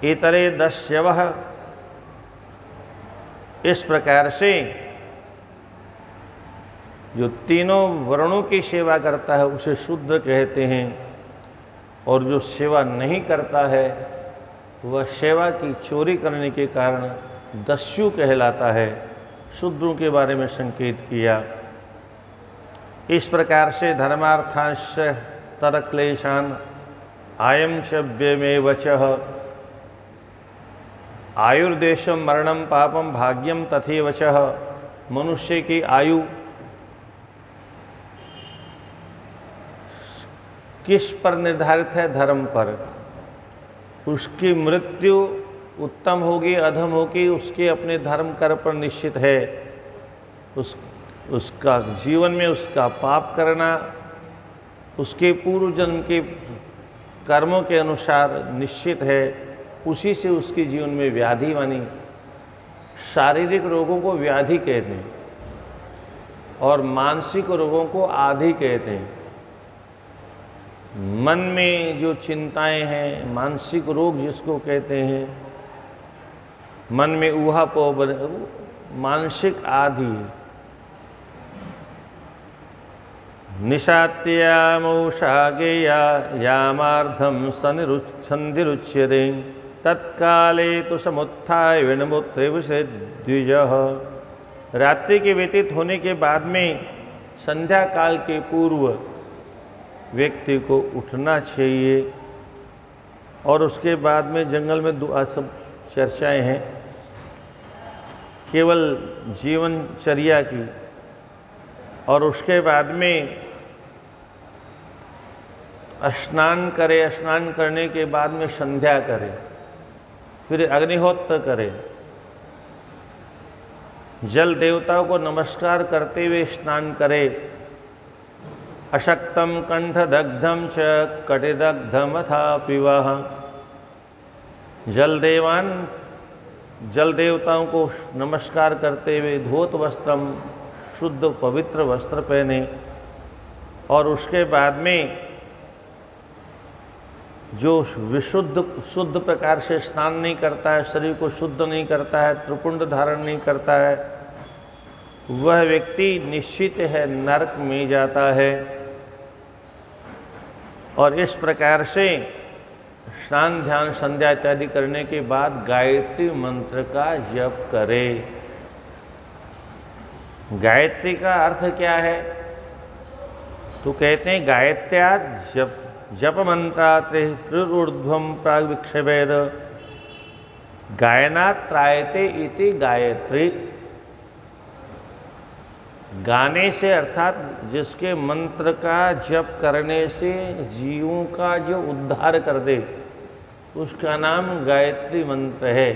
इतरे दस्यवः, इस प्रकार से जो तीनों वर्णों की सेवा करता है उसे शूद्र कहते हैं, और जो सेवा नहीं करता है वह सेवा की चोरी करने के कारण दस्यु कहलाता है। शूद्रों के बारे में संकेत किया। इस प्रकार से धर्मार्थांश तरक्लेशान आयम च व्यमेव च आयुर्देशम मरणम पापम भाग्यम तथैव च। मनुष्य की आयु किस पर निर्धारित है? धर्म पर। उसकी मृत्यु उत्तम होगी अधम होगी उसके अपने धर्म कर्म पर निश्चित है। उसका जीवन में उसका पाप करना उसके पूर्व जन्म के कर्मों के अनुसार निश्चित है। उसी से उसके जीवन में व्याधि मानी। शारीरिक रोगों को व्याधि कहते हैं और मानसिक रोगों को आधि कहते हैं। मन में जो चिंताएं हैं, मानसिक रोग जिसको कहते हैं, मन में ऊहापोह, मानसिक आधि। निशात्या मौषागेया यामार्धम संधिरुच्यते तत्काले तो समुत्थाय विनमुत्रेव से द्विजः। रात्रि के व्यतीत होने के बाद में संध्या काल के पूर्व व्यक्ति को उठना चाहिए। और उसके बाद में जंगल में सब चर्चाएं हैं केवल जीवनचर्या की। और उसके बाद में स्नान करे, स्नान करने के बाद में संध्या करे, फिर अग्निहोत्र करे, जल देवताओं को नमस्कार करते हुए स्नान करे। अशक्तम कंठदग्धम च कटिदग्धम अथा पिबः। जल देवताओं को नमस्कार करते हुए धोत वस्त्रम, शुद्ध पवित्र वस्त्र पहने। और उसके बाद में जो शुद्ध प्रकार से स्नान नहीं करता है, शरीर को शुद्ध नहीं करता है, त्रिपुंड धारण नहीं करता है, वह व्यक्ति निश्चित है नरक में जाता है। और इस प्रकार से स्नान ध्यान संध्या इत्यादि करने के बाद गायत्री मंत्र का जप करे। गायत्री का अर्थ क्या है? तो कहते हैं गायत्र्या जप मंत्रा त्रिऊर्ध्वम प्राग्विक्षेपेद गायनात् त्रायते इति गायत्री। गाने से अर्थात जिसके मंत्र का जप करने से जीवों का जो उद्धार कर दे उसका नाम गायत्री मंत्र है।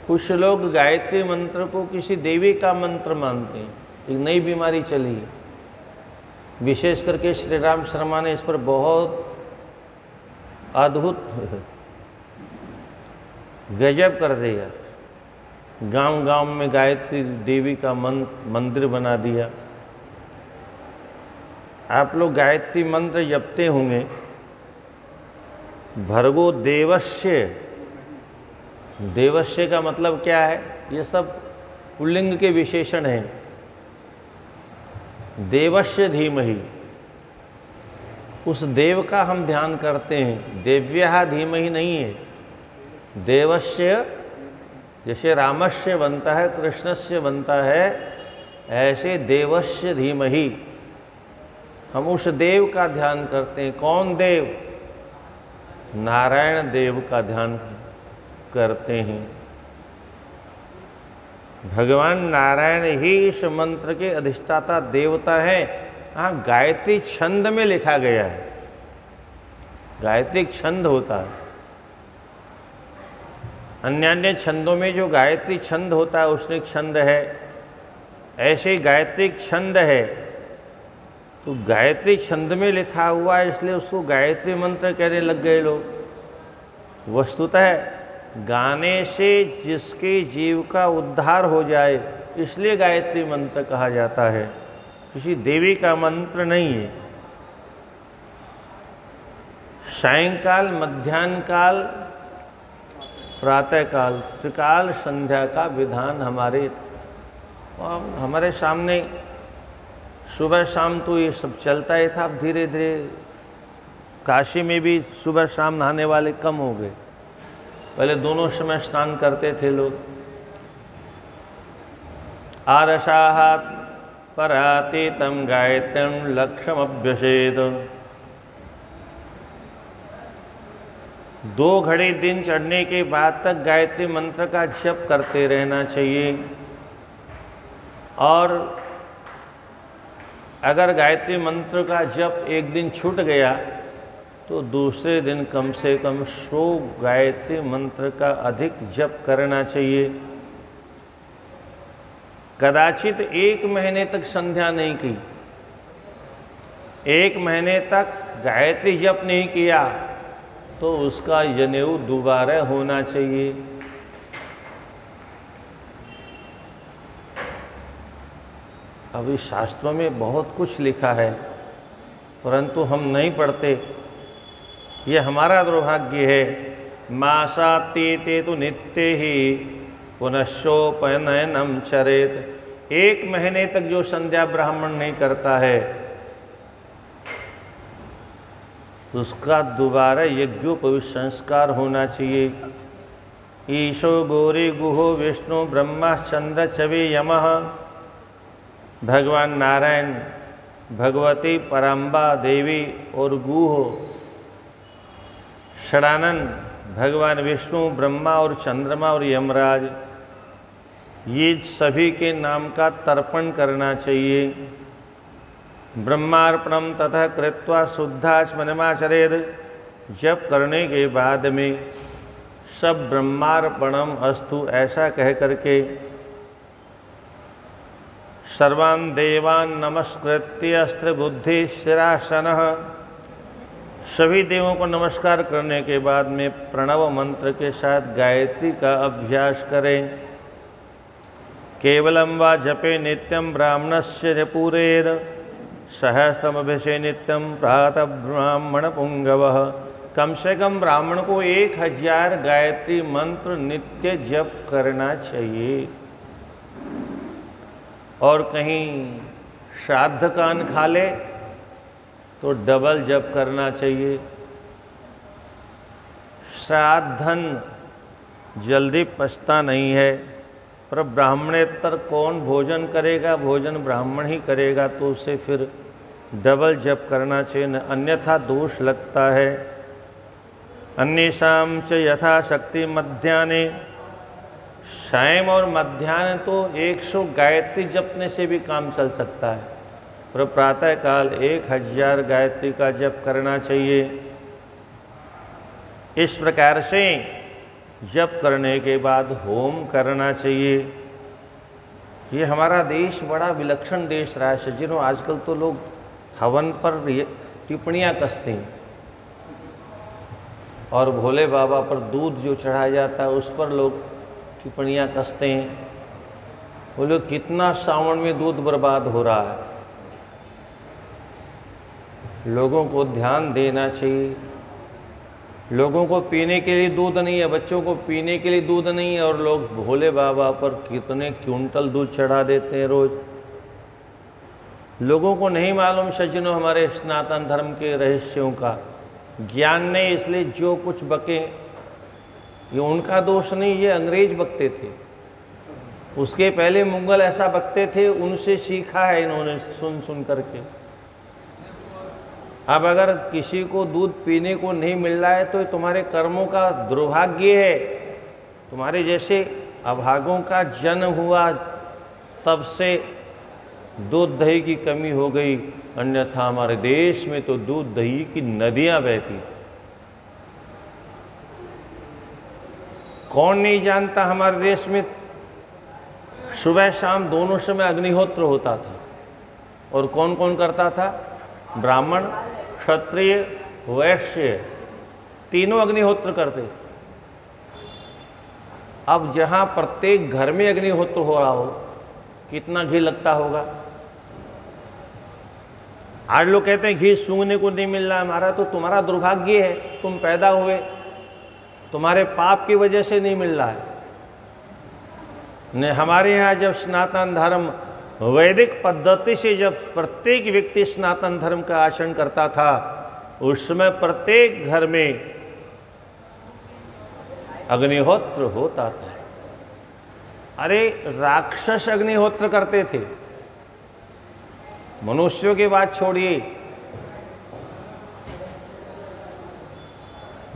कुछ लोग गायत्री मंत्र को किसी देवी का मंत्र मानते हैं। एक नई बीमारी चली है, विशेष करके श्री राम शर्मा ने इस पर बहुत अद्भुत गजब कर दिया। गांव-गांव में गायत्री देवी का मंदिर बना दिया। आप लोग गायत्री मंत्र जपते होंगे। भर्गो देवस्य, देवस्य का मतलब क्या है? ये सब पुल्लिंग के विशेषण हैं। देवस्य धीमहि, उस देव का हम ध्यान करते हैं। देव्यः धीमहि नहीं है। देवस्य जैसे रामस्य बनता है, कृष्णस्य बनता है, ऐसे देवस्य धीमहि हम उस देव का ध्यान करते हैं। कौन देव? नारायण देव का ध्यान करते हैं। भगवान नारायण ही इस मंत्र के अधिष्ठाता देवता हैं। हाँ, गायत्री छंद में लिखा गया है। गायत्री छंद होता है। अन्य छंदों में जो गायत्री छंद होता है उसमें छंद है, ऐसे गायत्री छंद है। तो गायत्री छंद में लिखा हुआ है इसलिए उसको गायत्री मंत्र कहने लग गए लोग। वस्तुतः गाने से जिसके जीव का उद्धार हो जाए इसलिए गायत्री मंत्र कहा जाता है, किसी देवी का मंत्र नहीं है। सायंकाल, मध्याह्न काल, प्रातःकाल, त्रिकाल संध्या का विधान हमारे सामने सुबह शाम तो ये सब चलता ही था। अब धीरे धीरे काशी में भी सुबह शाम नहाने वाले कम हो गए। पहले दोनों समय स्नान करते थे लोग। आरसाहात परातीतम गायत्रम लक्ष्यम अभ्यसेत। 2 घड़ी दिन चढ़ने के बाद तक गायत्री मंत्र का जप करते रहना चाहिए। और अगर गायत्री मंत्र का जप एक दिन छूट गया तो दूसरे दिन कम से कम 100 गायत्री मंत्र का अधिक जप करना चाहिए। कदाचित 1 महीने तक संध्या नहीं की, 1 महीने तक गायत्री जप नहीं किया तो उसका जनेऊ दोबारा होना चाहिए। अभी शास्त्रों में बहुत कुछ लिखा है परंतु हम नहीं पढ़ते, ये हमारा दुर्भाग्य है। मासातीते तो नित्य ही पुनश्चोपनयनम चरेत। 1 महीने तक जो संध्या ब्राह्मण नहीं करता है उसका दोबारा यज्ञोपवीत संस्कार होना चाहिए। ईशो गौरी गुहो विष्णु ब्रह्मा चंद्र चवे यमः। भगवान नारायण, भगवती पराम्बा देवी और गुहो षडानंद, भगवान विष्णु, ब्रह्मा और चंद्रमा और यमराज, ये सभी के नाम का तर्पण करना चाहिए। ब्रह्मार्पणम तथा कृत्वा शुद्धाचमनमाचरेद। जप करने के बाद में सब ब्रह्मार्पणम अस्तु ऐसा कह करके सर्वान् देवान् नमस्कृत्य अस्त्र बुद्धि स्थिरासनः। सभी देवों को नमस्कार करने के बाद में प्रणव मंत्र के साथ गायत्री का अभ्यास करें। केवलम वा जपे नित्यम ब्राह्मणस्य पूरेद। सहस्त्रमभिषे नित्यम प्रातः ब्राह्मण पुंगवः। कम से कम ब्राह्मण को 1000 गायत्री मंत्र नित्य जप करना चाहिए। और कहीं श्राद्ध कान खा ले तो डबल जप करना चाहिए। श्राद्धन जल्दी पचता नहीं है, पर ब्राह्मणेतर कौन भोजन करेगा? भोजन ब्राह्मण ही करेगा, तो उसे फिर डबल जप करना चाहिए, अन्यथा दोष लगता है। अन्येषां च यथाशक्ति मध्याह्ने। सायं और मध्याह्न तो 100 गायत्री जपने से भी काम चल सकता है, पर प्रातःकाल 1000 गायत्री का जप करना चाहिए। इस प्रकार से जप करने के बाद होम करना चाहिए। ये हमारा देश बड़ा विलक्षण देश रहा है सज्जनों। आजकल तो लोग हवन पर टिप्पणियाँ कसते हैं और भोले बाबा पर दूध जो चढ़ाया जाता है उस पर लोग टिप्पणियाँ कसते हैं। बोले कितना सावन में दूध बर्बाद हो रहा है। लोगों को ध्यान देना चाहिए। लोगों को पीने के लिए दूध नहीं है, बच्चों को पीने के लिए दूध नहीं है, और लोग भोले बाबा पर कितने क्विंटल दूध चढ़ा देते हैं रोज। लोगों को नहीं मालूम सज्जनों हमारे सनातन धर्म के रहस्यों का। ज्ञान नहीं, इसलिए जो कुछ बके ये उनका दोष नहीं, ये अंग्रेज बकते थे। उसके पहले मुगल ऐसा बकते थे, उनसे सीखा है इन्होंने सुन सुन करके। अब अगर किसी को दूध पीने को नहीं मिल रहा है तो तुम्हारे कर्मों का दुर्भाग्य है। तुम्हारे जैसे अभागों का जन्म हुआ तब से दूध दही की कमी हो गई, अन्यथा हमारे देश में तो दूध दही की नदियां बहती। कौन नहीं जानता हमारे देश में सुबह शाम दोनों समय अग्निहोत्र होता था। और कौन कौन करता था? ब्राह्मण, क्षत्रिय, वैश्य, तीनों अग्निहोत्र करते। अब जहां प्रत्येक घर में अग्निहोत्र हो रहा हो, कितना घी लगता होगा? आज लोग कहते हैं घी सूंघने को नहीं मिल रहा, हमारा तो तुम्हारा दुर्भाग्य है, तुम पैदा हुए, तुम्हारे पाप की वजह से नहीं मिल रहा है। ने हमारे यहाँ जब सनातन धर्म वैदिक पद्धति से जब प्रत्येक व्यक्ति सनातन धर्म का आचरण करता था, उस समय प्रत्येक घर में अग्निहोत्र होता था। अरे राक्षस अग्निहोत्र करते थे, मनुष्यों की बात छोड़िए।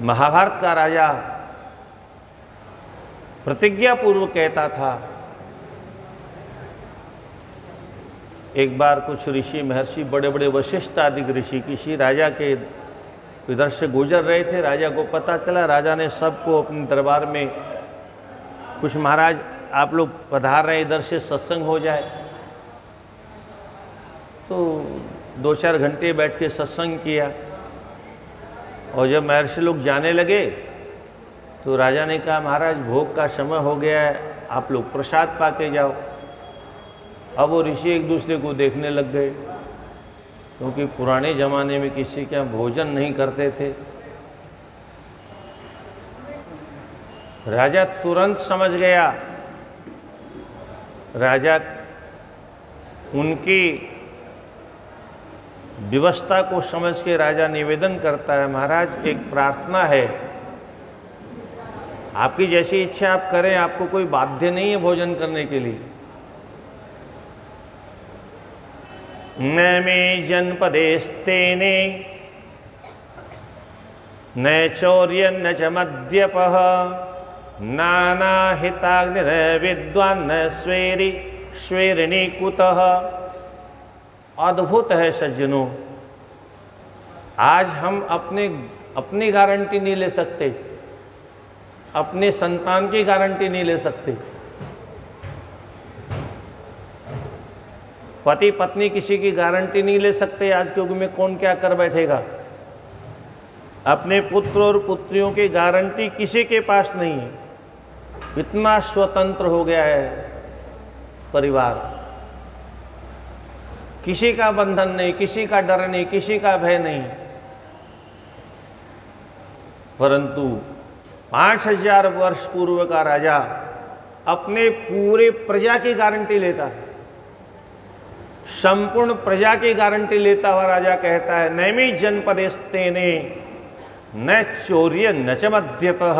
महाभारत का राजा प्रतिज्ञा पूर्वक कहता था, एक बार कुछ ऋषि महर्षि बड़े बड़े वशिष्ठ आदि ऋषि किसी राजा के इधर से गुजर रहे थे। राजा को पता चला, राजा ने सबको अपने दरबार में, कुछ महाराज आप लोग पधार रहे, इधर से सत्संग हो जाए। तो 2-4 घंटे बैठ के सत्संग किया, और जब महर्षि लोग जाने लगे तो राजा ने कहा, महाराज भोग का समय हो गया है, आप लोग प्रसाद पाके जाओ। अब वो ऋषि एक दूसरे को देखने लग गए, क्योंकि पुराने ज़माने में किसी के यहाँ भोजन नहीं करते थे। राजा तुरंत समझ गया। राजा उनकी व्यवस्था को समझ के राजा निवेदन करता है, महाराज एक प्रार्थना है, आपकी जैसी इच्छा आप करें, आपको कोई बाध्य नहीं है भोजन करने के लिए। न मे जनपदेस्तेने न चौर्य न च मद्यपः नानाहिताग्निर विद्वान् न स्वेरि स्वेरिणी कुतः। अद्भुत है सज्जनों, आज हम अपनी गारंटी नहीं ले सकते, अपने संतान की गारंटी नहीं ले सकते। पति पत्नी किसी की गारंटी नहीं ले सकते आज के युग में, कौन क्या कर बैठेगा। अपने पुत्र और पुत्रियों की गारंटी किसी के पास नहीं है। इतना स्वतंत्र हो गया है परिवार, किसी का बंधन नहीं, किसी का डर नहीं, किसी का भय नहीं। परंतु 5000 वर्ष पूर्व का राजा अपने पूरे प्रजा की गारंटी लेता है, संपूर्ण प्रजा की गारंटी लेता हुआ राजा कहता है, नैमी जनपदेस्तेने न चौर्य न च मद्यपः।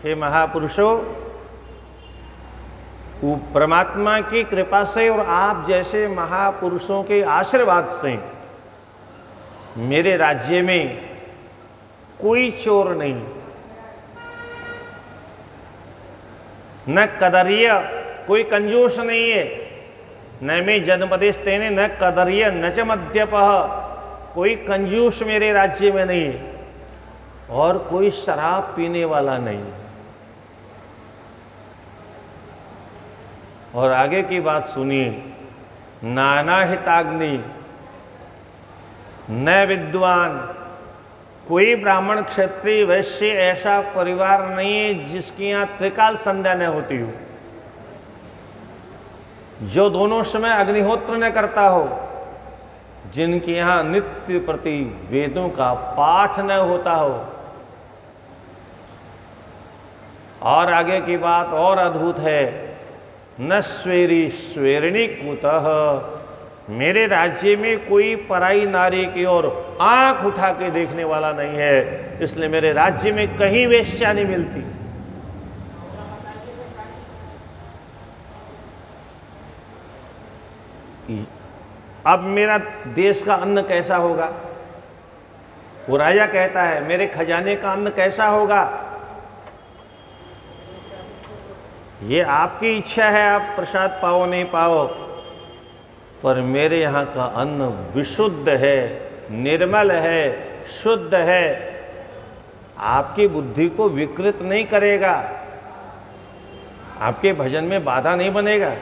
हे महापुरुषों, परमात्मा की कृपा से और आप जैसे महापुरुषों के आशीर्वाद से मेरे राज्य में कोई चोर नहीं, न कदरिय, कोई कंजूस नहीं है। न में जनपदेस्तेने न कदरिय न च मद्यपः, कोई कंजूस मेरे राज्य में नहीं है, और कोई शराब पीने वाला नहीं। और आगे की बात सुनिए, नाना हिताग्नि न विद्वान, कोई ब्राह्मण क्षत्रिय वैश्य ऐसा परिवार नहीं है जिसकी यहाँ त्रिकाल संध्या न होती हो, जो दोनों समय अग्निहोत्र न करता हो, जिनके यहाँ नित्य प्रति वेदों का पाठ न होता हो। और आगे की बात और अद्भुत है, न स्वेरी स्वेरिणी कुतः, मेरे राज्य में कोई पराई नारी की ओर आंख उठा के देखने वाला नहीं है, इसलिए मेरे राज्य में कहीं वेश्या नहीं मिलती। अब मेरा देश का अन्न कैसा होगा? वो राजा कहता है, मेरे खजाने का अन्न कैसा होगा? ये आपकी इच्छा है, आप प्रसाद पाओ नहीं पाओ, पर मेरे यहाँ का अन्न विशुद्ध है, निर्मल है, शुद्ध है, आपकी बुद्धि को विकृत नहीं करेगा, आपके भजन में बाधा नहीं बनेगा,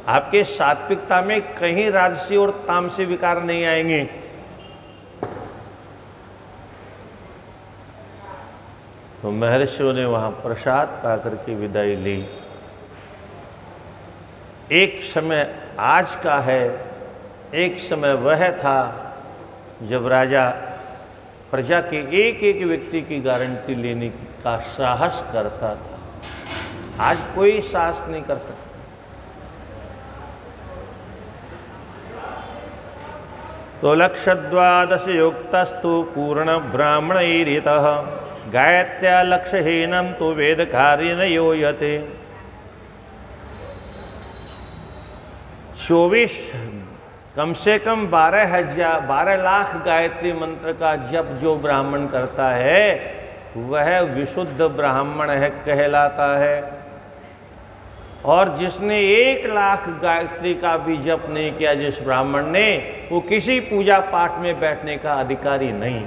आपके सात्विकता में कहीं राजसी और तामसी विकार नहीं आएंगे। तो महर्षियों ने वहां प्रसाद पाकर के विदाई ली। एक समय आज का है एक समय वह था जब राजा प्रजा के एक एक व्यक्ति की गारंटी लेने का साहस करता था। आज कोई साहस नहीं कर सकता। तो लक्षद्वादश युक्तस्तु पूर्ण ब्राह्मणैरितः गायत्या लक्षहीनं तो वेद कार्य न योयते। 24 कम से कम 12 लाख गायत्री मंत्र का जप जो ब्राह्मण करता है वह विशुद्ध ब्राह्मण है कहलाता है। और जिसने 1 लाख गायत्री का भी जप नहीं किया जिस ब्राह्मण ने, वो किसी पूजा पाठ में बैठने का अधिकारी नहीं,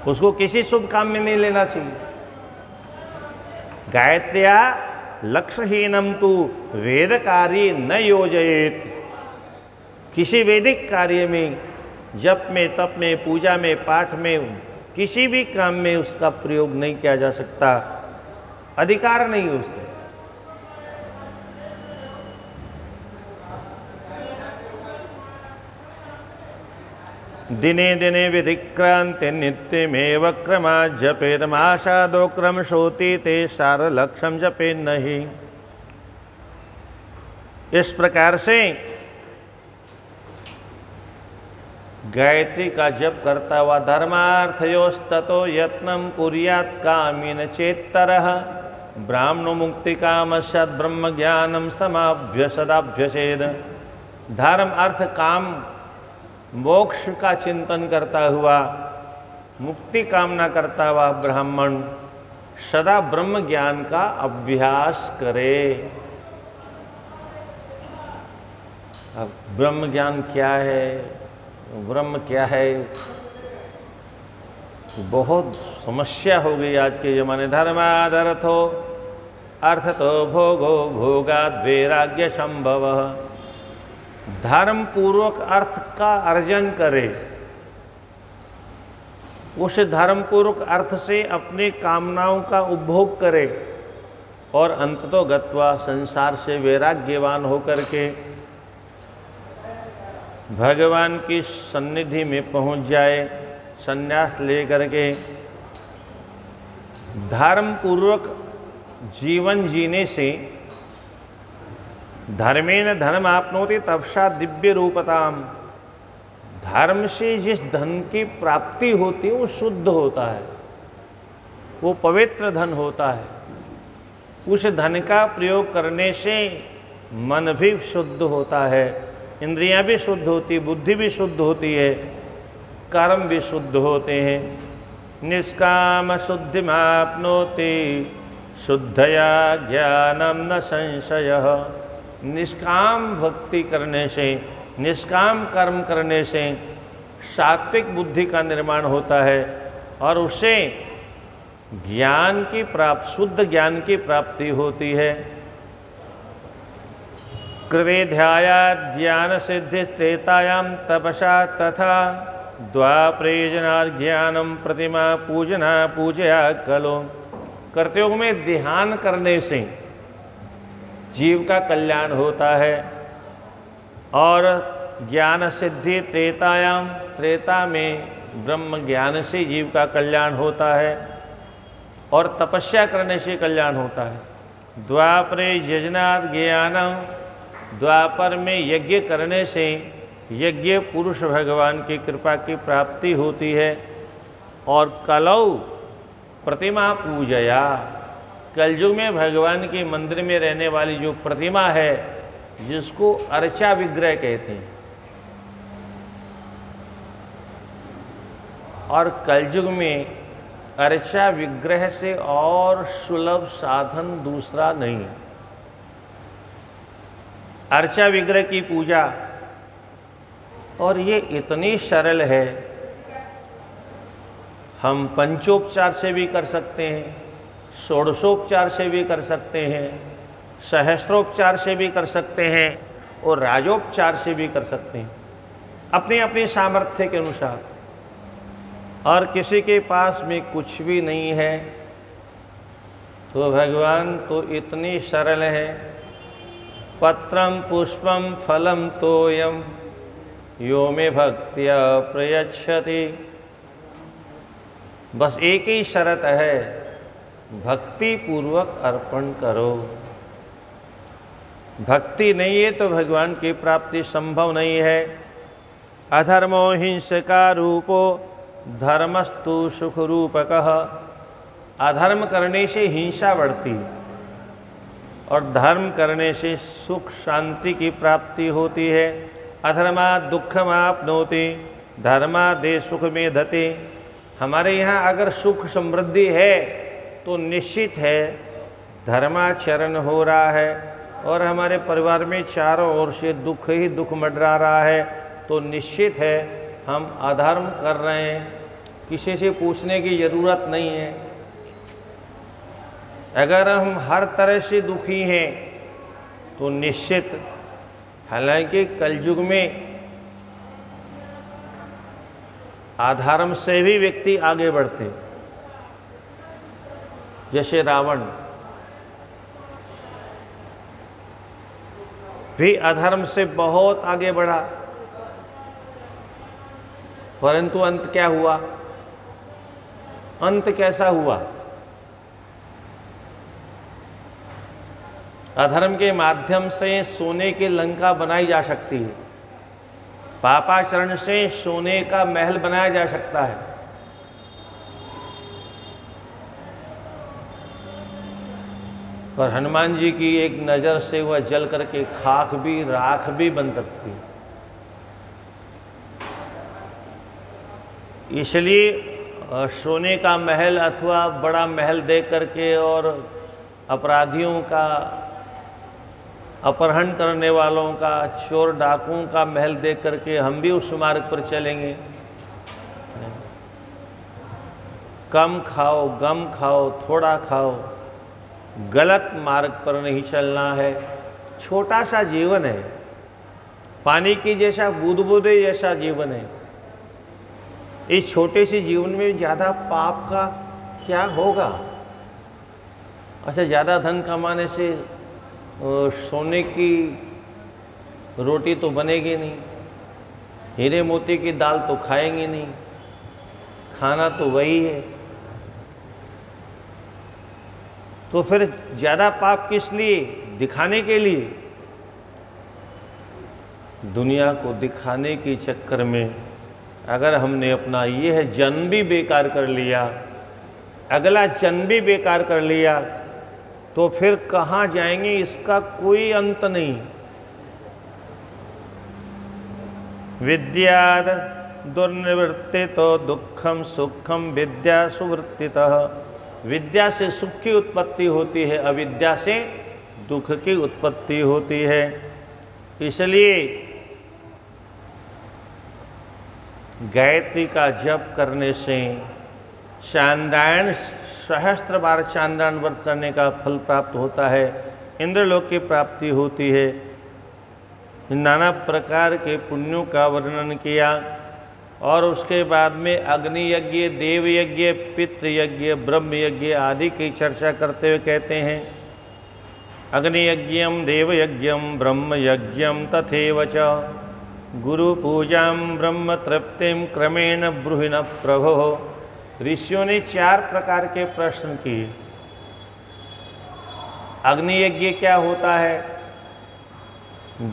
उसको किसी शुभ काम में नहीं लेना चाहिए। गायत्र्या लक्ष्यहीनम तु वेद कार्य न योजयेत। किसी वैदिक कार्य में, जप में, तप में, पूजा में, पाठ में, किसी भी काम में उसका प्रयोग नहीं किया जा सकता, अधिकार नहीं उसे। दिने दिने विधिक्रांति नित्यमेव क्रमा जपेत माशादो क्रम शोति ते सार लक्ष्यम जपे नहीं। इस प्रकार से गायत्री का जप करता हुआ धर्मार्थयोस्ततो यत्नम कुर्यात् कामिन चेत्तरः ब्राह्मणो मुक्ति कामस्यात् ब्रह्म ज्ञानम समाभ्यसदाभ्यसेद। धर्म अर्थ काम मोक्ष का चिंतन करता हुआ, मुक्ति कामना करता हुआ ब्राह्मण सदा ब्रह्म ज्ञान का अभ्यास करे। अब ब्रह्म ज्ञान क्या है, ब्रह्म क्या है, बहुत समस्या हो गई आज के जमाने। धर्मादर्थो अर्थतो भोगो भोगाद् वैराग्य संभवः। धर्म पूर्वक अर्थ का अर्जन करे, उस धर्म पूर्वक अर्थ से अपनी कामनाओं का उपभोग करे और अंततो गत्वा संसार से वैराग्यवान होकर के भगवान की सन्निधि में पहुंच जाए। संन्यास लेकर के धर्म पूर्वक जीवन जीने से धर्मेण धर्म आपनोति तपसा दिव्य रूपताम। धर्म से जिस धन की प्राप्ति होती है वो शुद्ध होता है, वो पवित्र धन होता है। उस धन का प्रयोग करने से मन भी शुद्ध होता है, इंद्रियां भी शुद्ध होती, बुद्धि भी शुद्ध होती है, कर्म भी शुद्ध होते हैं। निष्काम शुद्धिमाप्नोति शुद्धया ज्ञानम न संशयः। निष्काम भक्ति करने से, निष्काम कर्म करने से सात्विक बुद्धि का निर्माण होता है और उससे ज्ञान की प्राप्ति, शुद्ध ज्ञान की प्राप्ति होती है। कृते ध्यायात् ज्ञान सिद्धि त्रेतायां तपसा तथा द्वापरे जनात् ज्ञानम प्रतिमा पूजना पूजया कलो। कर्तयुग में ध्यान करने से जीव का कल्याण होता है और ज्ञान सिद्धि त्रेतायाम, त्रेता में ब्रह्म ज्ञान से जीव का कल्याण होता है और तपस्या करने से कल्याण होता है। द्वापरे यजनात् ज्ञानम, द्वापर में यज्ञ करने से यज्ञ पुरुष भगवान की कृपा की प्राप्ति होती है। और कलौ प्रतिमा पूजया, कलयुग में भगवान के मंदिर में रहने वाली जो प्रतिमा है जिसको अर्चा विग्रह कहते हैं, और कलयुग में अर्चा विग्रह से और सुलभ साधन दूसरा नहीं है। अर्चा विग्रह की पूजा, और ये इतनी सरल है, हम पंचोपचार से भी कर सकते हैं, षोडशोपचार से भी कर सकते हैं, सहस्त्रोपचार से भी कर सकते हैं और राजोपचार से भी कर सकते हैं, अपनी अपनी सामर्थ्य के अनुसार। और किसी के पास में कुछ भी नहीं है तो भगवान तो इतनी सरल है पत्रं पुष्पं फलं तोयं यो मे भक्त्या प्रयच्छति। बस एक ही शर्त है, भक्ति पूर्वक अर्पण करो। भक्ति नहीं है तो भगवान की प्राप्ति संभव नहीं है। अधर्मो हिंसका रूपो धर्मस्तु सुख रूपकः। अधर्म करने से हिंसा बढ़ती और धर्म करने से सुख शांति की प्राप्ति होती है। अधर्मात् दुःखमाप्नोति धर्मादेश सुख मेधते। हमारे यहाँ अगर सुख समृद्धि है तो निश्चित है धर्माचरण हो रहा है, और हमारे परिवार में चारों ओर से दुख ही दुख मंडरा रहा है तो निश्चित है हम अधर्म कर रहे हैं। किसी से पूछने की ज़रूरत नहीं है। अगर हम हर तरह से दुखी हैं तो निश्चित, हालांकि कलयुग में अधर्म से भी व्यक्ति आगे बढ़ते, जैसे रावण भी अधर्म से बहुत आगे बढ़ा, परंतु अंत क्या हुआ? अंत कैसा हुआ? अधर्म के माध्यम से सोने की लंका बनाई जा सकती है, पापाचरण से सोने का महल बनाया जा सकता है। पर हनुमान जी की एक नज़र से वह जल करके खाक भी राख भी बन सकती है। इसलिए सोने का महल अथवा बड़ा महल देख करके और अपराधियों का, अपहरण करने वालों का, चोर डाकुओं का महल देख करके हम भी उस मार्ग पर चलेंगे। कम खाओ, गम खाओ, थोड़ा खाओ, गलत मार्ग पर नहीं चलना है। छोटा सा जीवन है, पानी की जैसा बूंद-बूंदे जैसा जीवन है। इस छोटे से जीवन में ज़्यादा पाप का क्या होगा? अच्छा, ज़्यादा धन कमाने से सोने की रोटी तो बनेगी नहीं, हीरे मोती की दाल तो खाएंगे नहीं, खाना तो वही है। तो फिर ज़्यादा पाप किस लिए? दिखाने के लिए। दुनिया को दिखाने के चक्कर में अगर हमने अपना यह जन्म भी बेकार कर लिया, अगला जन्म भी बेकार कर लिया, तो फिर कहाँ जाएंगे इसका कोई अंत नहीं। विद्याद दुर्निवृत्तितो दुःखम सुखम विद्या सुवृत्तितः। विद्या से सुख की उत्पत्ति होती है, अविद्या से दुख की उत्पत्ति होती है। इसलिए गायत्री का जप करने से, चांद्रायण सहस्त्र बार चांद्रायण व्रत करने का फल प्राप्त होता है, इंद्रलोक की प्राप्ति होती है। नाना प्रकार के पुण्यों का वर्णन किया और उसके बाद में अग्नि यज्ञ, देव यज्ञ, पितृ यज्ञ, ब्रह्म यज्ञ आदि की चर्चा करते हुए कहते हैं, अग्नि यज्ञम देव यज्ञम ब्रह्म यज्ञम तथैव च गुरु पूजाम ब्रह्म तृप्तिम क्रमेण ब्रूहिण प्रभो। ऋषियों ने 4 प्रकार के प्रश्न किए। अग्नि यज्ञ क्या होता है,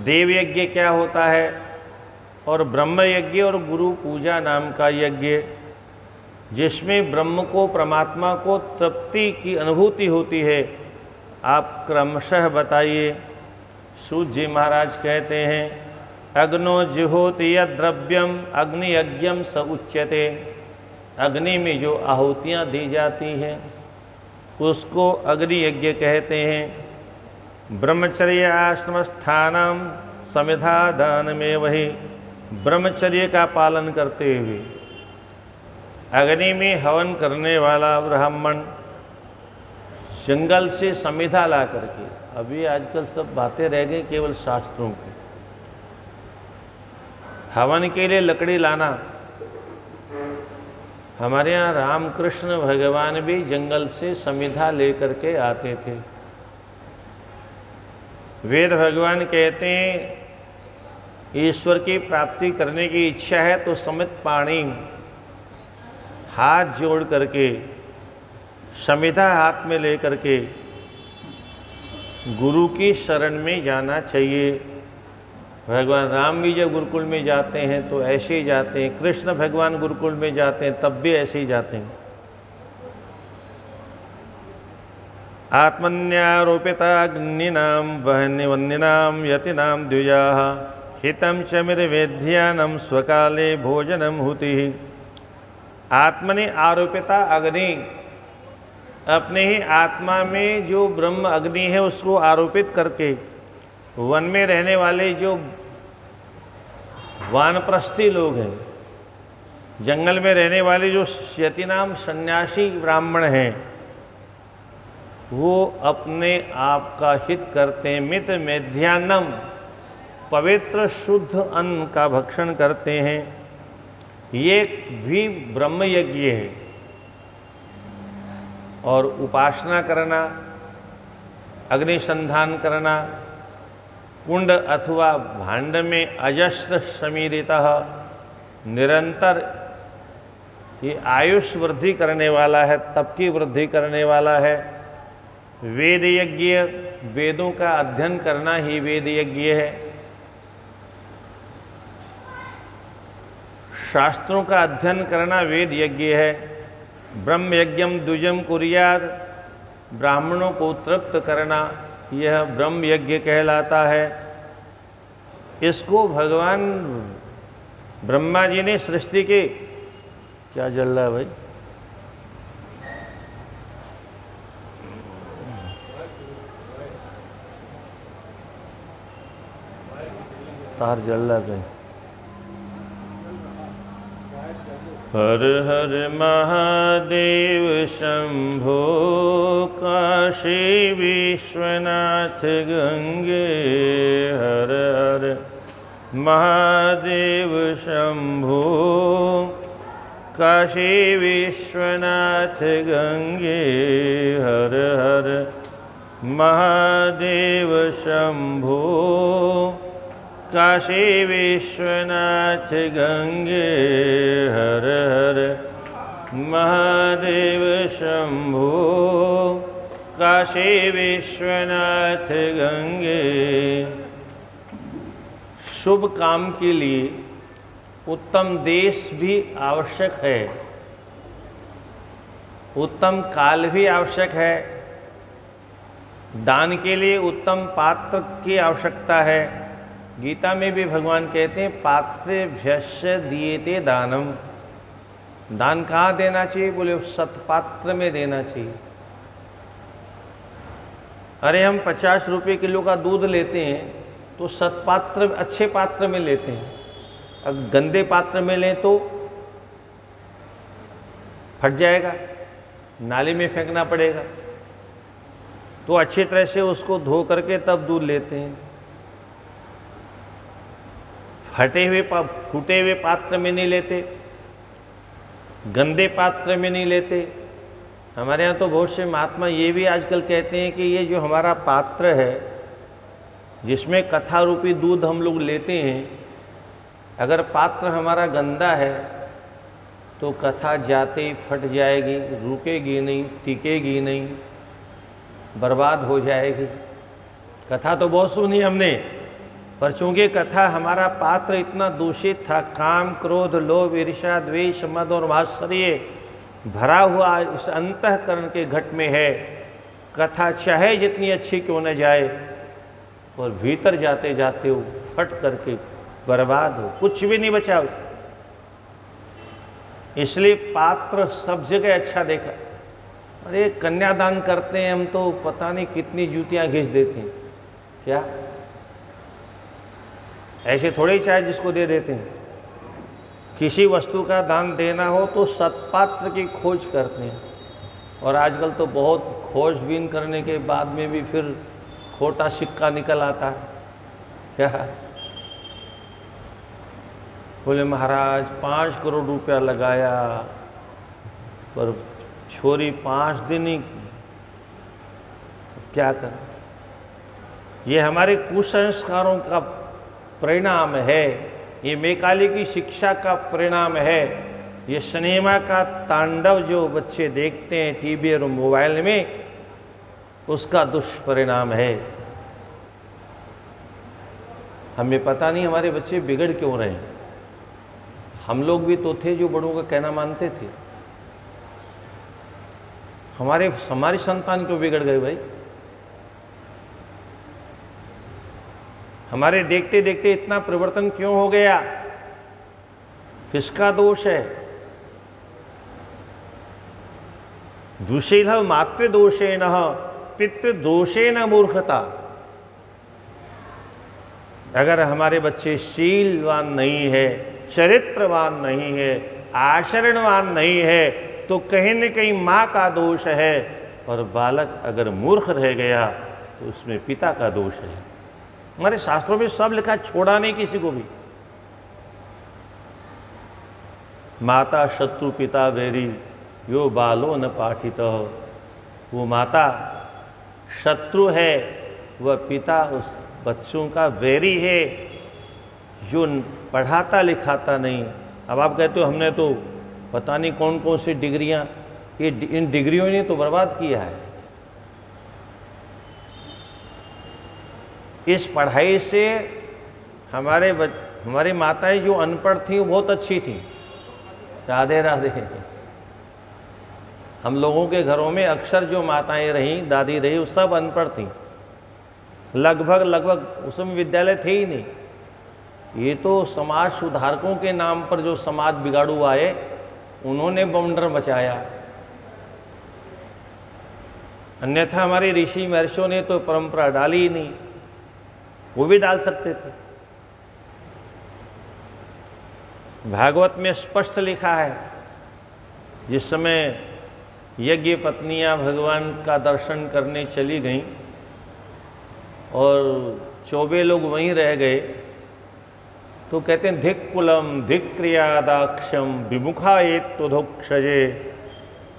देव यज्ञ क्या होता है, और ब्रह्म यज्ञ और गुरु पूजा नाम का यज्ञ, जिसमें ब्रह्म को, परमात्मा को तृप्ति की अनुभूति होती है, आप क्रमशः बताइए। सूत जी महाराज कहते हैं, अग्नो जुहोति यद्द्रव्यम अग्नि यज्ञम स उच्यते। अग्नि में जो आहुतियाँ दी जाती हैं उसको अग्नि यज्ञ कहते हैं। ब्रह्मचर्य आश्रम स्थानम समिधा दान में वही। ब्रह्मचर्य का पालन करते हुए अग्नि में हवन करने वाला ब्राह्मण जंगल से समिधा ला करके, अभी आजकल सब बातें रह गई केवल शास्त्रों की, हवन के लिए लकड़ी लाना। हमारे यहाँ रामकृष्ण भगवान भी जंगल से समिधा लेकर के आते थे। वेद भगवान कहते हैं ईश्वर की प्राप्ति करने की इच्छा है तो समित पाणी, हाथ जोड़ करके, समिधा हाथ में लेकर के गुरु की शरण में जाना चाहिए। भगवान राम भी जब गुरुकुल में जाते हैं तो ऐसे ही जाते हैं, कृष्ण भगवान गुरुकुल में जाते हैं तब भी ऐसे ही जाते हैं। आत्मन्यारोपिताग्निनां वह्निवन्निनां यतिनां द्विजाः हितं च मितवेद्यानं स्वकाले भोजनं हुतिः। आत्मनि आरोपिता अग्नि, अपने ही आत्मा में जो ब्रह्म अग्नि है उसको आरोपित करके वन में रहने वाले जो वानप्रस्थी लोग हैं, जंगल में रहने वाले जो यतिनाम सन्यासी ब्राह्मण हैं, वो अपने आप का हित करते हैं। मित मेध्यान्नम, पवित्र शुद्ध अन्न का भक्षण करते हैं। ये भी ब्रह्म यज्ञ है। और उपासना करना, अग्निसंधान करना, कुंड अथवा भांड में अजस्र समीरितः निरंतर, ये आयुष वृद्धि करने वाला है, तप की वृद्धि करने वाला है। वेद यज्ञ, वेदों का अध्ययन करना ही वेद यज्ञ है। शास्त्रों का अध्ययन करना वेद यज्ञ है। ब्रह्म यज्ञम द्विजम कुर्यात्, ब्राह्मणों को तृप्त करना, यह ब्रह्म यज्ञ कहलाता है। इसको भगवान ब्रह्मा जी ने सृष्टि के, क्या जल रहा है भाई? तार जल रहा है। हर हर महादेव शंभो काशी विश्वनाथ गंगे। हर हर महादेव शंभो काशी विश्वनाथ गंगे। हर हर महादेव शंभो काशी विश्वनाथ गंगे। हर हर महादेव शंभो काशी विश्वनाथ गंगे। शुभ काम के लिए उत्तम देश भी आवश्यक है, उत्तम काल भी आवश्यक है। दान के लिए उत्तम पात्र की आवश्यकता है। गीता में भी भगवान कहते हैं पात्रेभ्यस्य दीयते दानम। दान कहाँ देना चाहिए? बोले सत्पात्र में देना चाहिए। अरे हम 50 रुपये किलो का दूध लेते हैं तो सत्पात्र, अच्छे पात्र में लेते हैं। अगर गंदे पात्र में लें तो फट जाएगा, नाली में फेंकना पड़ेगा। तो अच्छी तरह से उसको धो करके तब दूध लेते हैं। फूटे हुए पात्र में नहीं लेते, गंदे पात्र में नहीं लेते। हमारे यहाँ तो बहुत से महात्मा ये भी आजकल कहते हैं कि ये जो हमारा पात्र है जिसमें कथा रूपी दूध हम लोग लेते हैं, अगर पात्र हमारा गंदा है तो कथा जाते ही फट जाएगी, रुकेगी नहीं, टिकेगी नहीं, बर्बाद हो जाएगी। कथा तो बहुत सुनी हमने, पर चूंकि कथा हमारा पात्र इतना दूषित था, काम क्रोध लोभ ईर्ष्या द्वेष मद और मात्सर्य भरा हुआ इस अंतःकरण के घट में है, कथा चाहे जितनी अच्छी क्यों न जाए और भीतर जाते जाते वो फट करके बर्बाद हो, कुछ भी नहीं बचा। इसलिए पात्र सब जगह अच्छा देखा। अरे कन्यादान करते हैं हम तो पता नहीं कितनी जूतियां घिस देते हैं। क्या ऐसे थोड़े ही चाहे जिसको दे देते हैं। किसी वस्तु का दान देना हो तो सत्पात्र की खोज करते हैं। और आजकल तो बहुत खोजबीन करने के बाद में भी फिर खोटा सिक्का निकल आता है। क्या बोले महाराज 5 करोड़ रुपया लगाया पर छोरी 5 दिन ही, क्या कर। ये हमारे कुसंस्कारों का परिणाम है, ये मैकाले की शिक्षा का परिणाम है, ये सिनेमा का तांडव जो बच्चे देखते हैं टीवी और मोबाइल में, उसका दुष्परिणाम है। हमें पता नहीं हमारे बच्चे बिगड़ क्यों रहे हैं। हम लोग भी तो थे जो बड़ों का कहना मानते थे। हमारी संतान क्यों बिगड़ गए भाई? हमारे देखते देखते इतना परिवर्तन क्यों हो गया? किसका दोष है? दुशील मातृदोषेण पितृदोषेण मूर्खता। अगर हमारे बच्चे शीलवान नहीं है, चरित्रवान नहीं है, आचरणवान नहीं है, तो कहीं न कहीं माँ का दोष है, और बालक अगर मूर्ख रह गया तो उसमें पिता का दोष है। हमारे शास्त्रों में सब लिखा, छोड़ा नहीं किसी को भी। माता शत्रु पिता वैरी यो बालो न पाठित। वो माता शत्रु है, वह पिता उस बच्चों का वैरी है जो पढ़ाता लिखाता नहीं। अब आप कहते हो हमने तो पता नहीं कौन कौन सी डिग्रियां, ये इन डिग्रियों ने तो बर्बाद किया है। इस पढ़ाई से हमारी माताएं जो अनपढ़ थीं वो बहुत अच्छी थीं। राधे राधे। हम लोगों के घरों में अक्सर जो माताएं रहीं, दादी रही, वो सब अनपढ़ थीं। लगभग उस समय विद्यालय थे ही नहीं। ये तो समाज सुधारकों के नाम पर जो समाज बिगाड़ू आए, उन्होंने बवंडर मचाया। अन्यथा हमारे ऋषि महर्षियों ने तो परंपरा डाली ही नहीं, वो भी डाल सकते थे। भागवत में स्पष्ट लिखा है, जिस समय यज्ञ पत्नियां भगवान का दर्शन करने चली गईं और 24 लोग वहीं रह गए, तो कहते हैं धिक कुलम धिक क्रियादाक्षम विमुखा एतुधुक्षजे।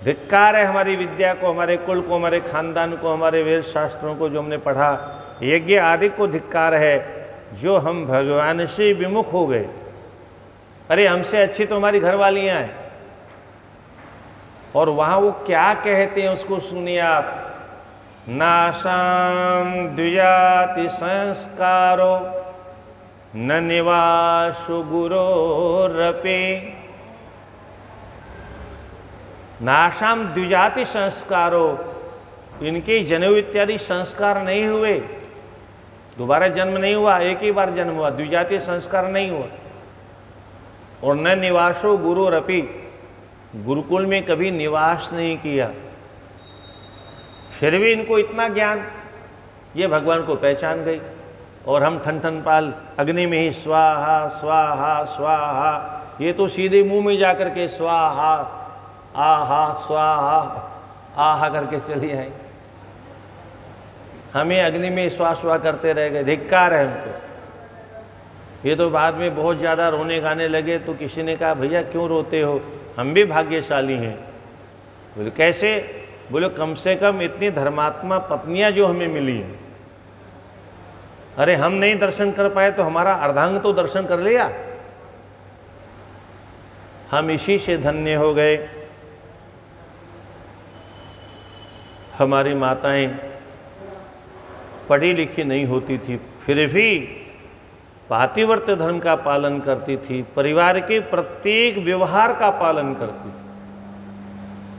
धिक्कार है हमारी विद्या को, हमारे कुल को, हमारे खानदान को, हमारे वेद शास्त्रों को जो हमने पढ़ा, यज्ञ आदि को धिक्कार है, जो हम भगवान से विमुख हो गए। अरे हमसे अच्छी तो हमारी घरवालियाँ हैं। और वहाँ वो क्या कहते हैं उसको सुनिए आप। नाशाम द्विजाति संस्कारो न निवासो गुरोरपि। नाशाम द्विजाति संस्कारो, इनके जनेऊ इत्यादि संस्कार नहीं हुए, दोबारा जन्म नहीं हुआ, एक ही बार जन्म हुआ, द्विजाति संस्कार नहीं हुआ। और न निवासो गुरोरपि, गुरुकुल में कभी निवास नहीं किया, फिर भी इनको इतना ज्ञान, ये भगवान को पहचान गई। और हम ठन ठन पाल अग्नि में ही स्वाहा स्वाहा स्वाहा, ये तो सीधे मुंह में जाकर के स्वाहा आहा स्वाहा आहा करके चली आई। हमें अग्नि में स्वा स्वा करते रह गए, धिक्कार है हमको। ये तो बाद में बहुत ज़्यादा रोने गाने लगे, तो किसी ने कहा भैया क्यों रोते हो, हम भी भाग्यशाली हैं। बोले कैसे? बोले कम से कम इतनी धर्मात्मा पत्नियां जो हमें मिली हैं। अरे हम नहीं दर्शन कर पाए तो हमारा अर्धांग तो दर्शन कर लिया, हम इसी से धन्य हो गए। हमारी माताएं पढ़ी लिखी नहीं होती थी, फिर भी पातिव्रत्य धर्म का पालन करती थी, परिवार के प्रत्येक व्यवहार का पालन करती थी।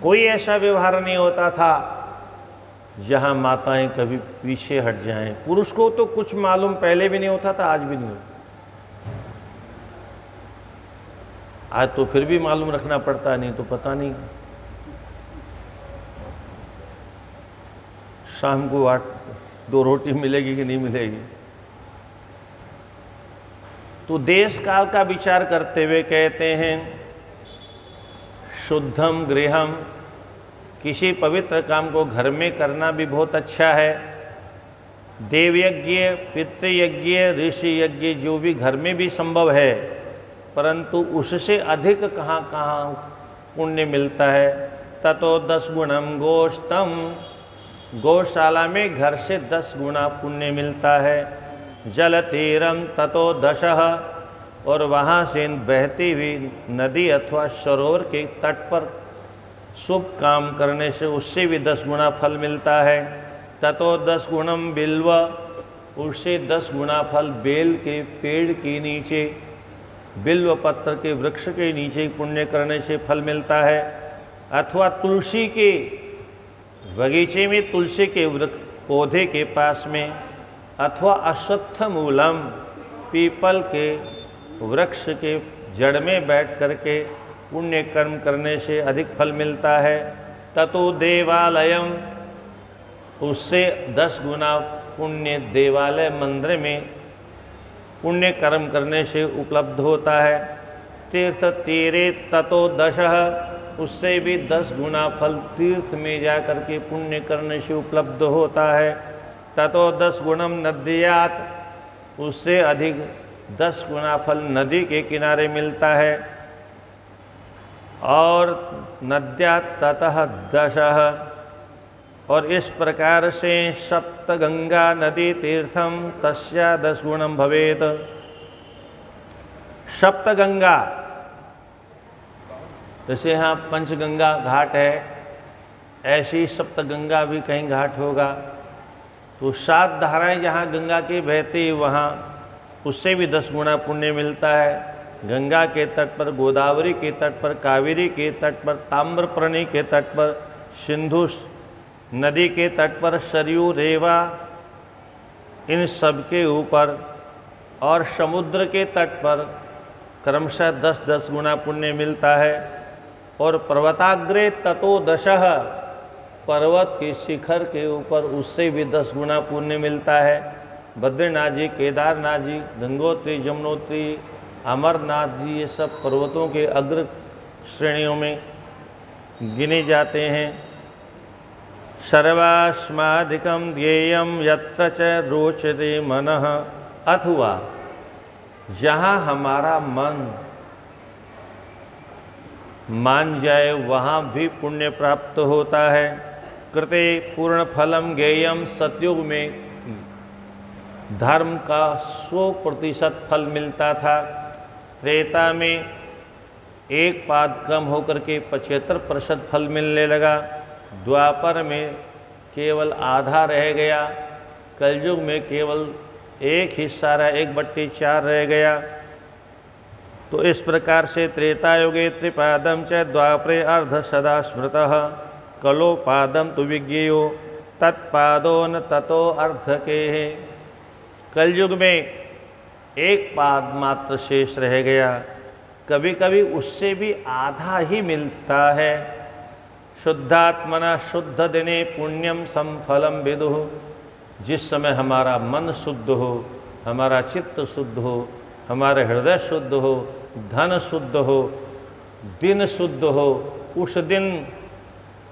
कोई ऐसा व्यवहार नहीं होता था जहां माताएं कभी पीछे हट जाएं। पुरुष को तो कुछ मालूम पहले भी नहीं होता था, आज भी नहीं होता। आज तो फिर भी मालूम रखना पड़ता, नहीं तो पता नहीं। शाम को 2 रोटी मिलेगी कि नहीं मिलेगी। तो देश काल का विचार करते हुए कहते हैं शुद्धम गृहम, किसी पवित्र काम को घर में करना भी बहुत अच्छा है। देवयज्ञ, पितृयज्ञ, ऋषि यज्ञ जो भी घर में भी संभव है, परंतु उससे अधिक कहाँ पुण्य मिलता है। ततो 10 गुणम गोष्ठम गौशाला में घर से 10 गुना पुण्य मिलता है। जल तीरम ततो 10, और वहाँ से बहती हुई नदी अथवा सरोवर के तट पर शुभ काम करने से उससे भी 10 गुना फल मिलता है। ततो 10 गुणम बिल्व, उससे 10 गुना फल बेल के पेड़ के नीचे, बिल्व पत्र के वृक्ष के नीचे पुण्य करने से फल मिलता है। अथवा तुलसी के बगीचे में, तुलसी के पौधे के पास में, अथवा अश्वत्थ मूलम, पीपल के वृक्ष के जड़ में बैठ करके पुण्य कर्म करने से अधिक फल मिलता है। ततो देवालयम, उससे 10 गुना पुण्य देवालय मंदिर में पुण्य कर्म करने से उपलब्ध होता है। तीर्थ तीरे ततो 10, उससे भी 10 गुना फल तीर्थ में जा कर के पुण्य करने से उपलब्ध होता है। ततो 10 गुणम नद्यात, उससे अधिक 10 गुना फल नदी के किनारे मिलता है। और नद्या ततः 10, और इस प्रकार से सप्तगंगा नदी तीर्थम तस्या 10 गुणम भवेत। सप्तगंगा, जैसे यहाँ पंचगंगा घाट है, ऐसी सप्तगंगा भी कहीं घाट होगा। तो 7 धाराएं जहाँ गंगा की बहती, वहाँ उससे भी 10 गुना पुण्य मिलता है। गंगा के तट पर, गोदावरी के तट पर, कावेरी के तट पर, ताम्रपर्णी के तट पर, सिंधु नदी के तट पर, सरयू, रेवा, इन सब के ऊपर और समुद्र के तट पर क्रमशः 10-10 गुना पुण्य मिलता है। और पर्वताग्रे ततो 10, पर्वत के शिखर के ऊपर उससे भी 10 गुना पुण्य मिलता है। बद्रीनाथ जी, केदारनाथ जी, गंगोत्री, यमुनोत्री, अमरनाथ जी, ये सब पर्वतों के अग्र श्रेणियों में गिने जाते हैं। सर्वास्मादिकम ध्येयम यत्र च रोचते मनः, अथवा जहाँ हमारा मन मान जाए वहाँ भी पुण्य प्राप्त होता है। कृते पूर्ण फलम ज्ञेयम, सतयुग में धर्म का 100% फल मिलता था। त्रेता में 1 पाद कम होकर के 75% फल मिलने लगा। द्वापर में केवल आधा रह गया। कलयुग में केवल 1 हिस्सा रहा, 1/4 रह गया। तो इस प्रकार से त्रेतायुगे त्रिपादम च द्वापरे अर्ध सदा स्मृतः, कलो पादम तु विज्ञेयो तत्पादो न ततो अर्ध के। कलयुग में 1 पाद मात्र शेष रह गया, कभी कभी उससे भी आधा ही मिलता है। शुद्धात्मना शुद्ध दिने पुण्यम समफलम विदुः, जिस समय हमारा मन शुद्ध हो, हमारा चित्त शुद्ध हो, हमारा हृदय शुद्ध हो, धन शुद्ध हो, दिन शुद्ध हो, उस दिन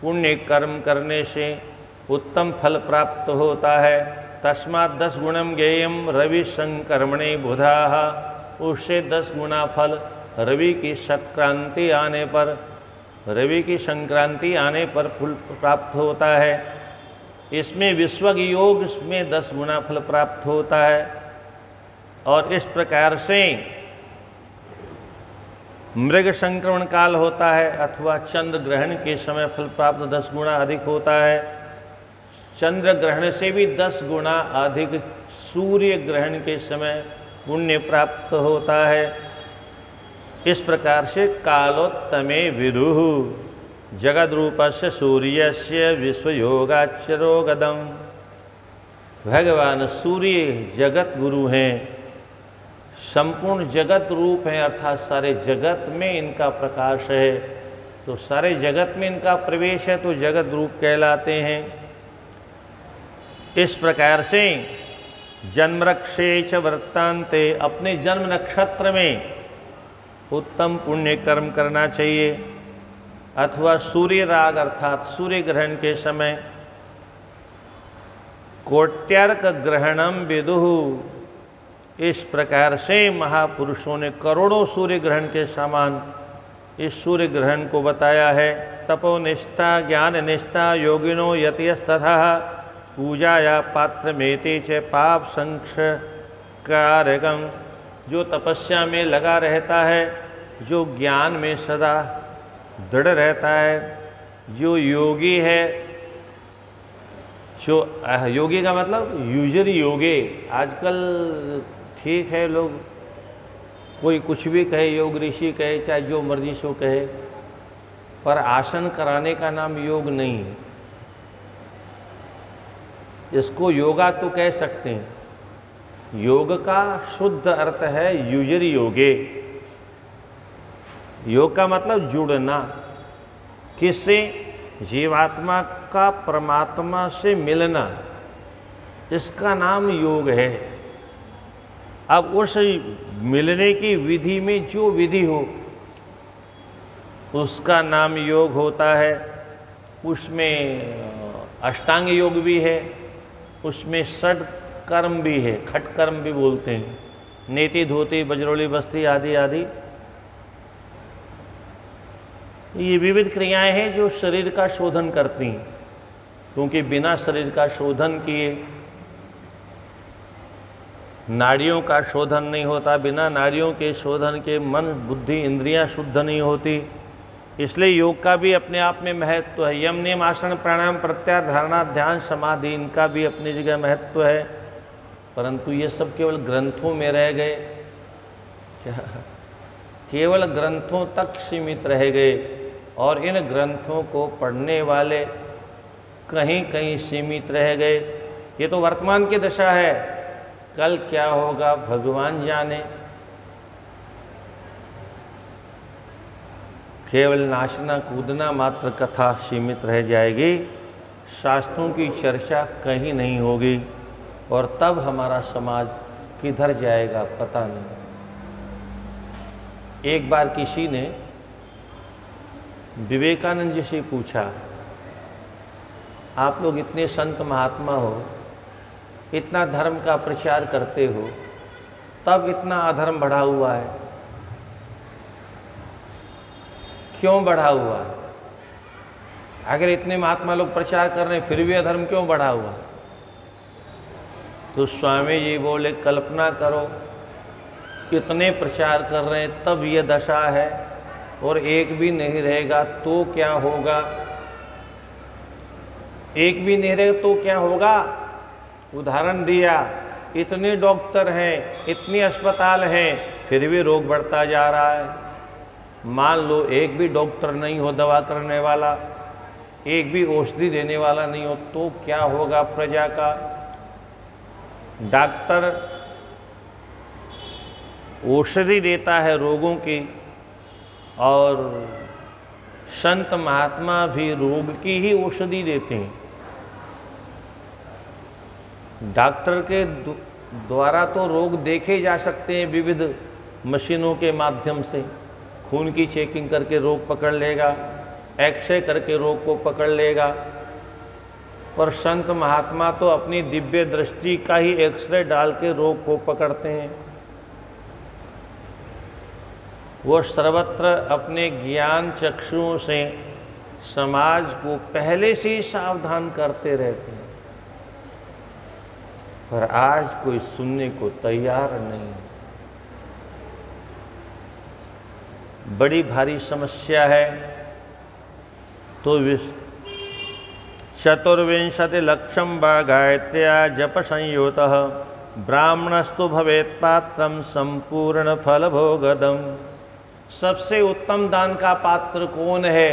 पुण्य कर्म करने से उत्तम फल प्राप्त होता है। तस्मात् 10 गुणम ज्ञेयम रवि संकर्मणे बुधाः, उससे 10 गुना फल रवि की संक्रांति आने पर, रवि की संक्रांति आने पर फल प्राप्त होता है। इसमें विश्वग योग में 10 गुना फल प्राप्त होता है। और इस प्रकार से मृग संक्रमण काल होता है अथवा चंद्र ग्रहण के समय फल प्राप्त 10 गुना अधिक होता है। चंद्र ग्रहण से भी 10 गुना अधिक सूर्य ग्रहण के समय पुण्य प्राप्त होता है। इस प्रकार से कालोत्तमे विदुः जगद्रूपस्य सूर्यस्य विश्वयोगाच्यरोगदम। भगवान सूर्य जगत गुरु हैं, संपूर्ण जगत रूप है, अर्थात सारे जगत में इनका प्रकाश है। तो सारे जगत में इनका प्रवेश है तो जगत रूप कहलाते हैं। इस प्रकार से जन्मरक्षे च वृत्तान्ते, अपने जन्म नक्षत्र में उत्तम पुण्य कर्म करना चाहिए। अथवा सूर्य राग अर्थात सूर्य ग्रहण के समय कोट्यार्क ग्रहणम विदुः, इस प्रकार से महापुरुषों ने करोड़ों सूर्य ग्रहण के समान इस सूर्य ग्रहण को बताया है। तपोनिष्ठा ज्ञान निष्ठा योगिनो यतिस्तथा पूजाया पात्रमेति च पाप संस्कारकम। जो तपस्या में लगा रहता है, जो ज्ञान में सदा दृढ़ रहता है, जो योगी है, जो योगी का मतलब यूजरी योगे। आजकल ठीक है, लोग कोई कुछ भी कहे, योग ऋषि कहे, चाहे जो मर्जी सो कहे, पर आसन कराने का नाम योग नहीं है। इसको योगा तो कह सकते हैं। योग का शुद्ध अर्थ है यूजरी योगे। योग का मतलब जुड़ना, किससे? जीवात्मा का परमात्मा से मिलना, इसका नाम योग है। अब उस मिलने की विधि में जो विधि हो उसका नाम योग होता है। उसमें अष्टांग योग भी है, उसमें षड कर्म भी है, खट कर्म भी बोलते हैं, नेति धोती बजरोली बस्ती आदि आदि। ये विविध क्रियाएं हैं जो शरीर का शोधन करती हैं, क्योंकि बिना शरीर का शोधन किए नाड़ियों का शोधन नहीं होता। बिना नाड़ियों के शोधन के मन बुद्धि इंद्रियां शुद्ध नहीं होती। इसलिए योग का भी अपने आप में महत्व है। यम नियम आसन प्राणायाम प्रत्याहार धारणा ध्यान समाधि, इनका भी अपनी जगह महत्व है, परंतु ये सब केवल ग्रंथों में रह गए। क्या केवल ग्रंथों तक सीमित रह गए, और इन ग्रंथों को पढ़ने वाले कहीं कहीं सीमित रह गए। ये तो वर्तमान की दशा है, कल क्या होगा भगवान जाने। केवल नाचना कूदना मात्र कथा सीमित रह जाएगी, शास्त्रों की चर्चा कहीं नहीं होगी, और तब हमारा समाज किधर जाएगा पता नहीं। एक बार किसी ने विवेकानंद जी से पूछा, आप लोग इतने संत महात्मा हो, इतना धर्म का प्रचार करते हो, तब इतना अधर्म बढ़ा हुआ है, क्यों बढ़ा हुआ है? अगर इतने महात्मा लोग प्रचार कर रहे हैं फिर भी अधर्म क्यों बढ़ा हुआ? तो स्वामी जी बोले, कल्पना करो कितने प्रचार कर रहे हैं तब ये दशा है, और एक भी नहीं रहेगा तो क्या होगा? एक भी नहीं रहेगा तो क्या होगा? उदाहरण दिया, इतने डॉक्टर हैं, इतने अस्पताल हैं, फिर भी रोग बढ़ता जा रहा है। मान लो एक भी डॉक्टर नहीं हो दवा करने वाला, एक भी औषधि देने वाला नहीं हो, तो क्या होगा प्रजा का? डॉक्टर औषधि देता है रोगों की, और संत महात्मा भी रोग की ही औषधि देते हैं। डॉक्टर के द्वारा तो रोग देखे जा सकते हैं विविध मशीनों के माध्यम से। खून की चेकिंग करके रोग पकड़ लेगा, एक्सरे करके रोग को पकड़ लेगा, पर संत महात्मा तो अपनी दिव्य दृष्टि का ही एक्सरे डाल के रोग को पकड़ते हैं। वो सर्वत्र अपने ज्ञान चक्षुओं से समाज को पहले से ही सावधान करते रहते हैं, पर आज कोई सुनने को तैयार नहीं। बड़ी भारी समस्या है। तो चतुर्विंशति लक्षम गायत्र्या जप संयुतः ब्राह्मणस्तु भवेत् पात्रम संपूर्ण फल भोगदम। सबसे उत्तम दान का पात्र कौन है?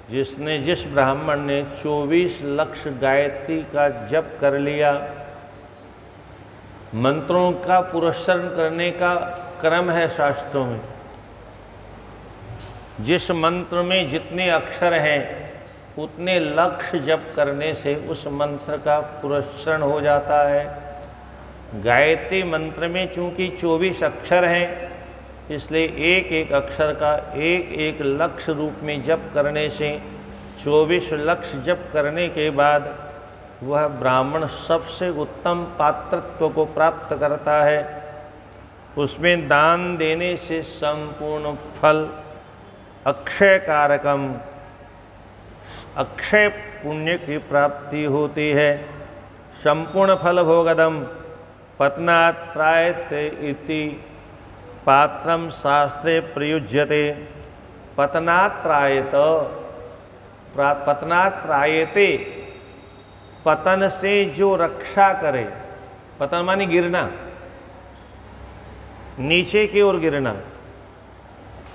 जिस ब्राह्मण ने 24 लक्ष गायत्री का जप कर लिया। मंत्रों का पुरस्करण करने का क्रम है शास्त्रों में। जिस मंत्र में जितने अक्षर हैं उतने लक्ष्य जप करने से उस मंत्र का पुरस्करण हो जाता है। गायत्री मंत्र में चूंकि 24 अक्षर हैं, इसलिए एक एक अक्षर का एक एक लक्ष्य रूप में जप करने से 24 लक्ष्य जप करने के बाद वह ब्राह्मण सबसे उत्तम पात्रत्व को प्राप्त करता है। उसमें दान देने से संपूर्ण फल अक्षय कारकम, अक्षय पुण्य की प्राप्ति होती है। संपूर्ण फल भोगदम पतनात् त्रायते इति पात्रम शास्त्रे प्रयुज्यते। पतनात् त्रायत, पतनात् त्रायते, पतन से जो रक्षा करे। पतन मानी गिरना, नीचे की ओर गिरना।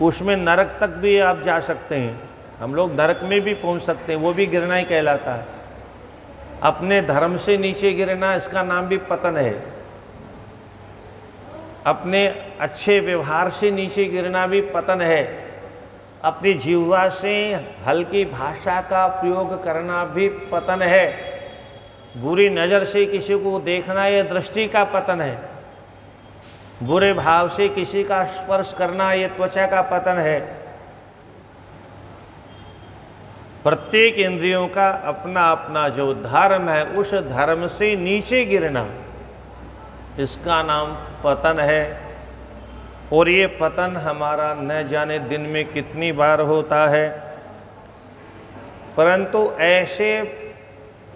उसमें नरक तक भी आप जा सकते हैं, हम लोग नरक में भी पहुंच सकते हैं, वो भी गिरना ही कहलाता है। अपने धर्म से नीचे गिरना, इसका नाम भी पतन है। अपने अच्छे व्यवहार से नीचे गिरना भी पतन है। अपनी जिह्वा से हल्की भाषा का प्रयोग करना भी पतन है। बुरी नज़र से किसी को देखना, यह दृष्टि का पतन है। बुरे भाव से किसी का स्पर्श करना, यह त्वचा का पतन है। प्रत्येक इंद्रियों का अपना अपना जो धर्म है, उस धर्म से नीचे गिरना, इसका नाम पतन है। और ये पतन हमारा न जाने दिन में कितनी बार होता है। परंतु ऐसे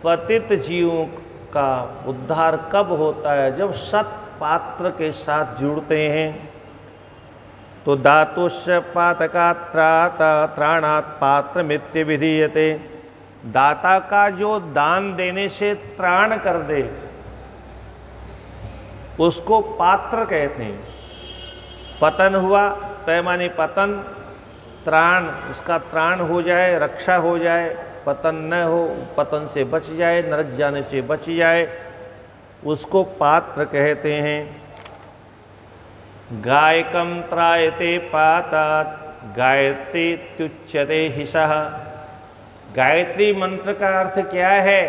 पतित जीवों का उद्धार कब होता है? जब सत पात्र के साथ जुड़ते हैं। तो दातुष्य पातका त्राता त्राणात् पात्र मित्य विधीयते। दाता का जो दान देने से त्राण कर दे, उसको पात्र कहते हैं। पतन हुआ, पैमाने पतन, त्राण, उसका त्राण हो जाए, रक्षा हो जाए, पतन न हो, पतन से बच जाए, नरक जाने से बच जाए, उसको पात्र कहते हैं। गायकम त्रायते पातात् गायत्री त्युच्यते हिसः। गायत्री मंत्र का अर्थ क्या है?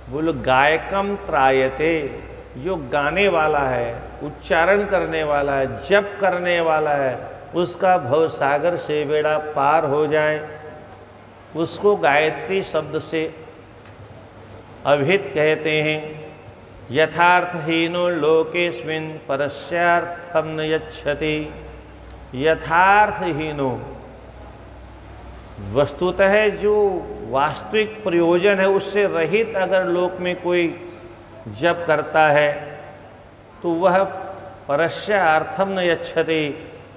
बोलो, गायकम त्रायते, जो गाने वाला है, उच्चारण करने वाला है, जप करने वाला है, उसका भवसागर से बेड़ा पार हो जाए, उसको गायत्री शब्द से अभिहित कहते हैं। यथार्थहीनो लोकेस्मिन् परस्यार्थं न यच्छति। यथार्थहीनो, वस्तुतः जो वास्तविक प्रयोजन है उससे रहित अगर लोक में कोई जप करता है तो वह परस्य अर्थम न यच्छति,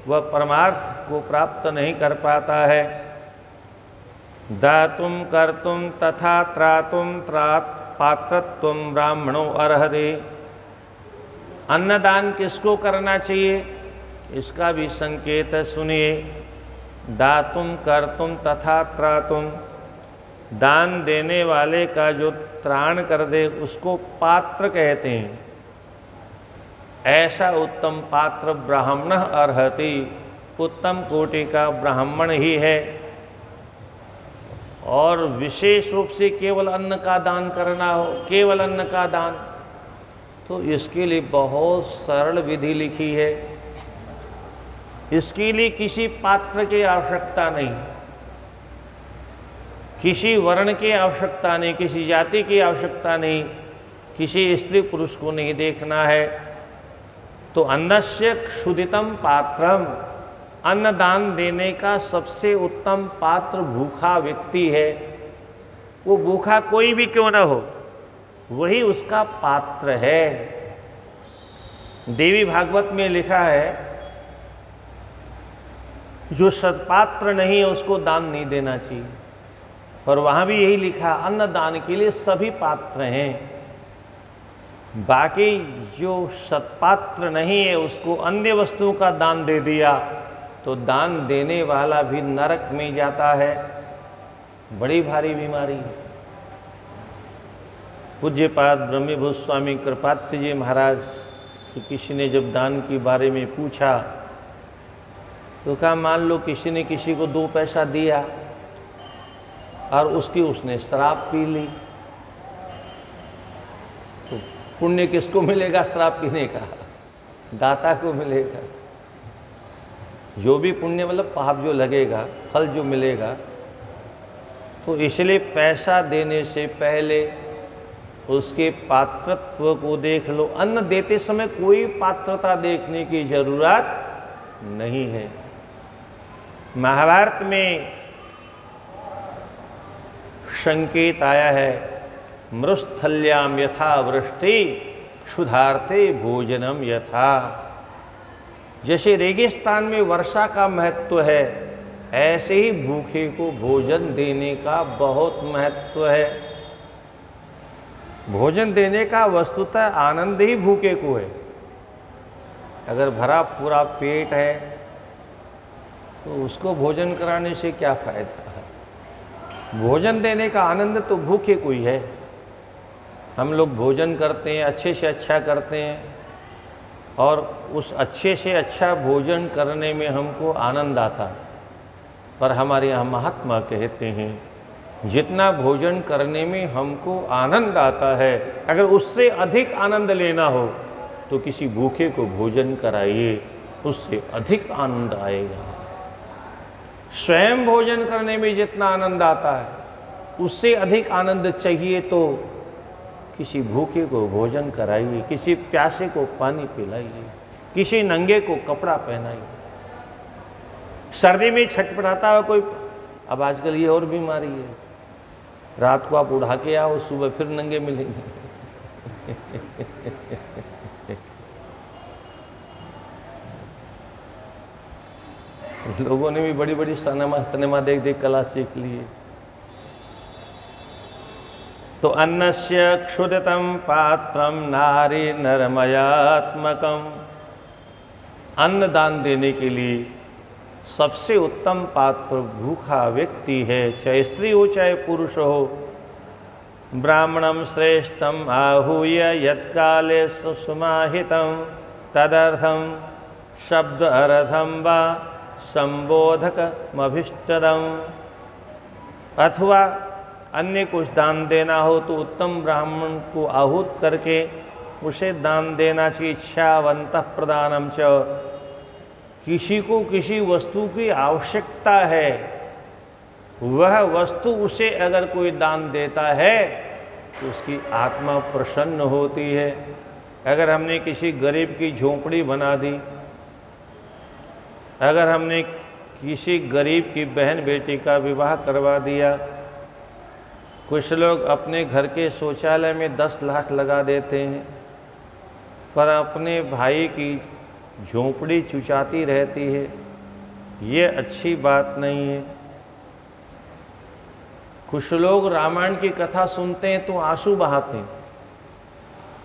वह परमार्थ को प्राप्त नहीं कर पाता है। दातुम कर्तुम तथा त्रातुम त्रात पात्रत्वम ब्राह्मणो अर्हति। अन्नदान किसको करना चाहिए, इसका भी संकेत सुनिए। दातुम कर्तुम तथा त्रातुम, दान देने वाले का जो त्राण कर दे उसको पात्र कहते हैं। ऐसा उत्तम पात्र ब्राह्मण अर्हति, उत्तम कोटि का ब्राह्मण ही है। और विशेष रूप से केवल अन्न का दान करना हो, केवल अन्न का दान, तो इसके लिए बहुत सरल विधि लिखी है। इसके लिए किसी पात्र की आवश्यकता नहीं, किसी वर्ण की आवश्यकता नहीं, किसी जाति की आवश्यकता नहीं, किसी स्त्री पुरुष को नहीं देखना है। तो अन्नस्य क्षुदितम पात्रम, अन्नदान देने का सबसे उत्तम पात्र भूखा व्यक्ति है। वो भूखा कोई भी क्यों ना हो, वही उसका पात्र है। देवी भागवत में लिखा है, जो सत्पात्र नहीं है उसको दान नहीं देना चाहिए। और वहाँ भी यही लिखा, अन्नदान के लिए सभी पात्र हैं। बाकी जो सत्पात्र नहीं है उसको अन्य वस्तुओं का दान दे दिया तो दान देने वाला भी नरक में जाता है। बड़ी भारी बीमारी है। पूज्यपाद ब्रह्मभूत स्वामी कृपात्य जी महाराज से किसी ने जब दान के बारे में पूछा तो कहा, मान लो किसी ने किसी को 2 पैसा दिया और उसने शराब पी ली, तो पुण्य किसको मिलेगा? शराब पीने का दाता को मिलेगा। जो भी पुण्य मतलब पाप जो लगेगा, फल जो मिलेगा। तो इसलिए पैसा देने से पहले उसके पात्रत्व को देख लो। अन्न देते समय कोई पात्रता देखने की जरूरत नहीं है। महाभारत में संकेत आया है, मृस्थल्याम यथा वृष्टि क्षुधार्ते भोजनम यथा। जैसे रेगिस्तान में वर्षा का महत्व है, ऐसे ही भूखे को भोजन देने का बहुत महत्व है। भोजन देने का वस्तुतः आनंद ही भूखे को है। अगर भरा पूरा पेट है तो उसको भोजन कराने से क्या फायदा है। भोजन देने का आनंद तो भूखे को ही है। हम लोग भोजन करते हैं, अच्छे से अच्छा करते हैं, और उस अच्छे से अच्छा भोजन करने में हमको आनंद आता है। पर हमारे यहाँ महात्मा कहते हैं, जितना भोजन करने में हमको आनंद आता है, अगर उससे अधिक आनंद लेना हो तो किसी भूखे को भोजन कराइए, उससे अधिक आनंद आएगा। स्वयं भोजन करने में जितना आनंद आता है, उससे अधिक आनंद चाहिए तो किसी भूखे को भोजन कराइए, किसी प्यासे को पानी पिलाइए, किसी नंगे को कपड़ा पहनाइए। सर्दी में छटपटाता हुआ कोई, अब आजकल ये और बीमारी है, रात को आप उड़ा के आओ, सुबह फिर नंगे मिलेंगे। लोगों ने भी बड़ी बड़ी सिनेमा देख देख कला सीख ली है। तो अन्नस्य क्षुदितं पात्रम नारी नरमयात्मकम। अन्न दान देने के लिए सबसे उत्तम पात्र भूखा व्यक्ति है, चाहे स्त्री हो चाहे पुरुष हो। ब्राह्मणम श्रेष्ठम आहूय यत्काले सुसमाहितं तदर्थम शब्द अर्थम वा संबोधकमभिष्टदम। अथवा अन्य कुछ दान देना हो तो उत्तम ब्राह्मण को आहूत करके उसे दान देना चाहिए। इच्छावंत प्रदानम च। किसी को किसी वस्तु की आवश्यकता है, वह वस्तु उसे अगर कोई दान देता है तो उसकी आत्मा प्रसन्न होती है। अगर हमने किसी गरीब की झोंपड़ी बना दी, अगर हमने किसी गरीब की बहन बेटी का विवाह करवा दिया, कुछ लोग अपने घर के शौचालय में 10 लाख लगा देते हैं, पर अपने भाई की झोंपड़ी चुचाती रहती है, ये अच्छी बात नहीं है। कुछ लोग रामायण की कथा सुनते हैं तो आंसू बहाते हैं,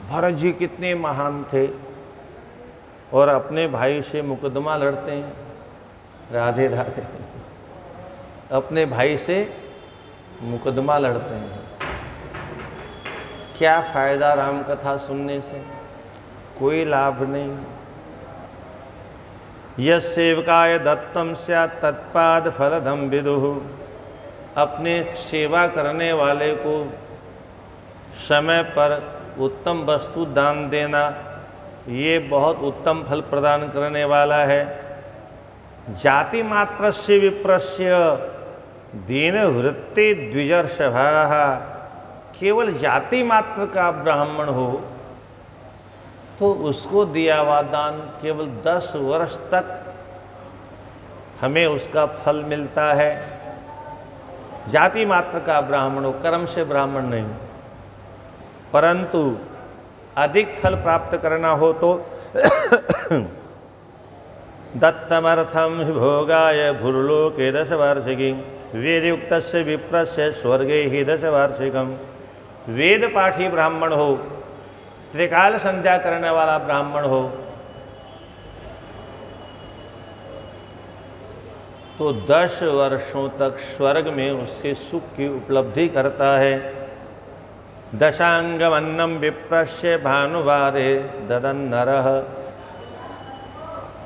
भरत जी कितने महान थे, और अपने भाई से मुकदमा लड़ते हैं। राधे राधे। अपने भाई से मुकदमा लड़ते हैं। क्या फायदा राम कथा सुनने से? कोई लाभ नहीं। यस्सेवकाय दत्तम स्यात् तत्पाद फलदम विदुः। अपने सेवा करने वाले को समय पर उत्तम वस्तु दान देना, ये बहुत उत्तम फल प्रदान करने वाला है। जाति मात्रस्य विप्रस्य दीन वृत्ति द्विजर्षभाः। केवल जाति मात्र का ब्राह्मण हो तो उसको दिया हुआ दान केवल 10 वर्ष तक हमें उसका फल मिलता है। जाति मात्र का ब्राह्मण हो, कर्म से ब्राह्मण नहीं। परंतु अधिक फल प्राप्त करना हो तो दत्तमर्थम भोगाय भूर्लोके 10 वार्षिकी वेदयुक्तस्य विप्रस्य स्वर्गे ही 10 वार्षिकम। वेद पाठी ब्राह्मण हो, त्रिकाल संध्या करने वाला ब्राह्मण हो तो 10 वर्षों तक स्वर्ग में उसके सुख की उपलब्धि करता है। दशांगमन्नम विप्रस्य भानुवारे ददन नरः।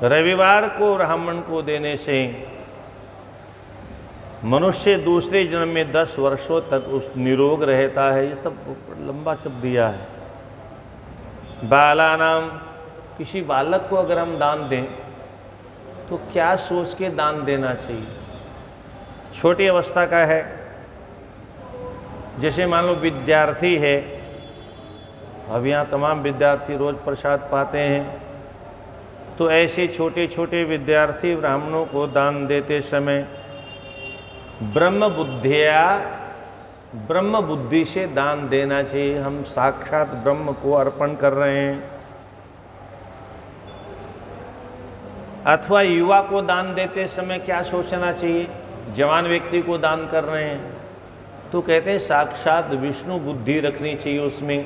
रविवार को ब्राह्मण को देने से मनुष्य दूसरे जन्म में 10 वर्षों तक उस निरोग रहता है। ये सब लंबा शब्द दिया है। बालानाम, किसी बालक को अगर हम दान दें तो क्या सोच के दान देना चाहिए? छोटी अवस्था का है, जैसे मान लो विद्यार्थी है, अब यहाँ तमाम विद्यार्थी रोज प्रसाद पाते हैं, तो ऐसे छोटे छोटे विद्यार्थी ब्राह्मणों को दान देते समय ब्रह्म बुद्धि से दान देना चाहिए। हम साक्षात ब्रह्म को अर्पण कर रहे हैं। अथवा युवा को दान देते समय क्या सोचना चाहिए? जवान व्यक्ति को दान कर रहे हैं तो कहते हैं साक्षात विष्णु बुद्धि रखनी चाहिए उसमें।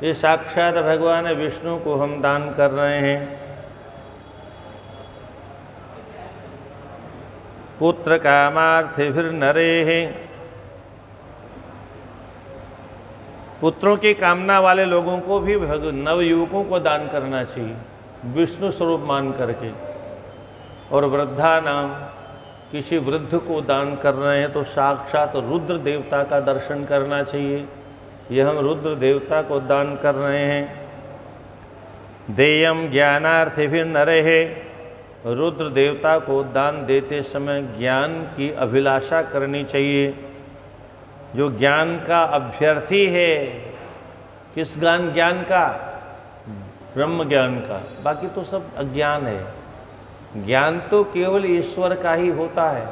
ये साक्षात भगवान विष्णु को हम दान कर रहे हैं। पुत्र कामार्थे फिर नरे हैं, पुत्रों की कामना वाले लोगों को भी नवयुवकों को दान करना चाहिए विष्णु स्वरूप मान करके। और वृद्धा नाम, किसी वृद्ध को दान कर रहे हैं तो साक्षात रुद्र देवता का दर्शन करना चाहिए। यह हम रुद्र देवता को दान कर रहे हैं। देयम ज्ञानार्थे फिर नरे है, रुद्र देवता को दान देते समय ज्ञान की अभिलाषा करनी चाहिए। जो ज्ञान का अभ्यर्थी है, किस ज्ञान का? ब्रह्म ज्ञान का। बाकी तो सब अज्ञान है। ज्ञान तो केवल ईश्वर का ही होता है।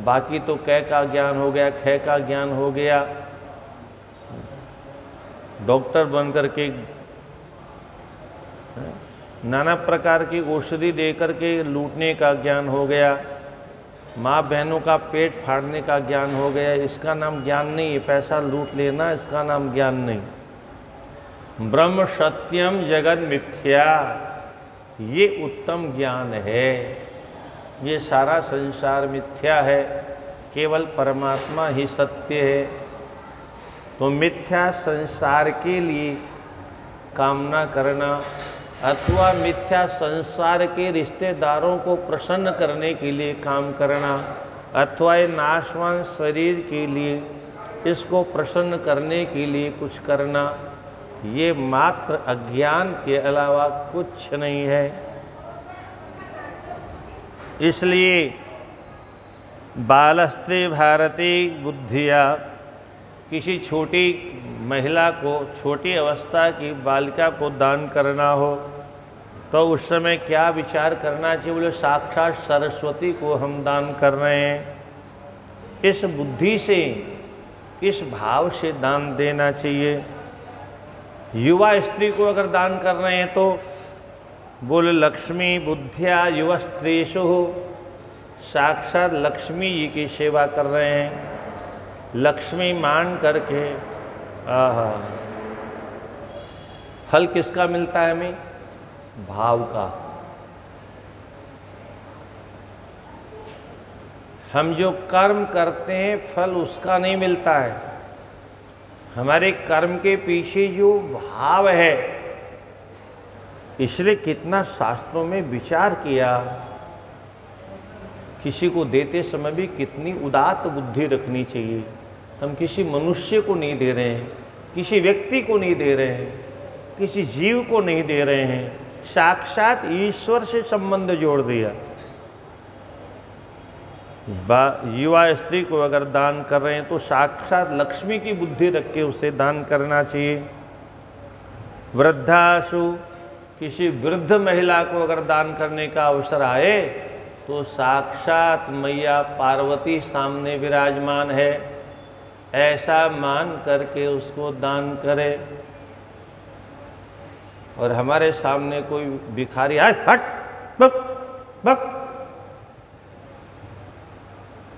बाकी तो कै का ज्ञान हो गया, ख का ज्ञान हो गया, डॉक्टर बन करके नाना प्रकार की औषधि दे करके लूटने का ज्ञान हो गया, माँ बहनों का पेट फाड़ने का ज्ञान हो गया। इसका नाम ज्ञान नहीं है। पैसा लूट लेना इसका नाम ज्ञान नहीं। ब्रह्म सत्यम जगत मिथ्या, ये उत्तम ज्ञान है। ये सारा संसार मिथ्या है, केवल परमात्मा ही सत्य है। तो मिथ्या संसार के लिए कामना करना अथवा मिथ्या संसार के रिश्तेदारों को प्रसन्न करने के लिए काम करना अथवा ये नाशवान शरीर के लिए इसको प्रसन्न करने के लिए कुछ करना, ये मात्र अज्ञान के अलावा कुछ नहीं है। इसलिए बालस्त्री भारती बुद्धिया, किसी छोटी महिला को, छोटी अवस्था की बालिका को दान करना हो तो उस समय क्या विचार करना चाहिए? बोले साक्षात सरस्वती को हम दान कर रहे हैं। इस बुद्धि से, इस भाव से दान देना चाहिए। युवा स्त्री को अगर दान कर रहे हैं तो बोले लक्ष्मी बुद्धिया युवा स्त्रीषु, साक्षात लक्ष्मी जी की सेवा कर रहे हैं। लक्ष्मी मान करके फल किसका मिलता है हमें? भाव का। हम जो कर्म करते हैं फल उसका नहीं मिलता है, हमारे कर्म के पीछे जो भाव है। इसलिए कितना शास्त्रों में विचार किया, किसी को देते समय भी कितनी उदात्त बुद्धि रखनी चाहिए। हम किसी मनुष्य को नहीं दे रहे हैं, किसी व्यक्ति को नहीं दे रहे हैं, किसी जीव को नहीं दे रहे हैं, साक्षात ईश्वर से संबंध जोड़ दिया। युवा स्त्री को अगर दान कर रहे हैं तो साक्षात लक्ष्मी की बुद्धि रख के उसे दान करना चाहिए। वृद्धाशु, किसी वृद्ध महिला को अगर दान करने का अवसर आए तो साक्षात मैया पार्वती सामने विराजमान है, ऐसा मान करके उसको दान करे। और हमारे सामने कोई भिखारी आए, हट बक बक,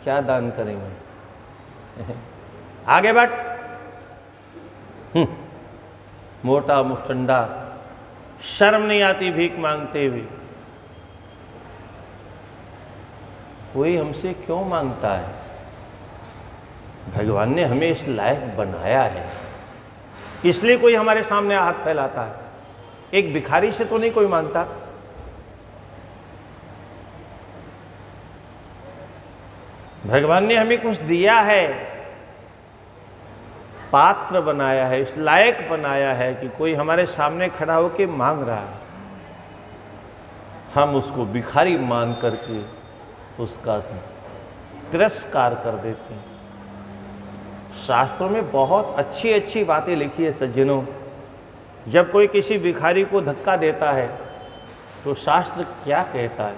क्या दान करेंगे? आगे बढ़, मोटा मुस्टंडा, शर्म नहीं आती भीख मांगते हुए। कोई हमसे क्यों मांगता है? भगवान ने हमें इस लायक बनाया है, इसलिए कोई हमारे सामने हाथ फैलाता है। एक भिखारी से तो नहीं कोई मांगता। भगवान ने हमें कुछ दिया है, पात्र बनाया है, इस लायक बनाया है कि कोई हमारे सामने खड़ा होकर मांग रहा है, हम उसको भिखारी मान करके उसका तिरस्कार कर देते हैं। शास्त्रों में बहुत अच्छी अच्छी बातें लिखी है सज्जनों। जब कोई किसी भिखारी को धक्का देता है तो शास्त्र क्या कहता है?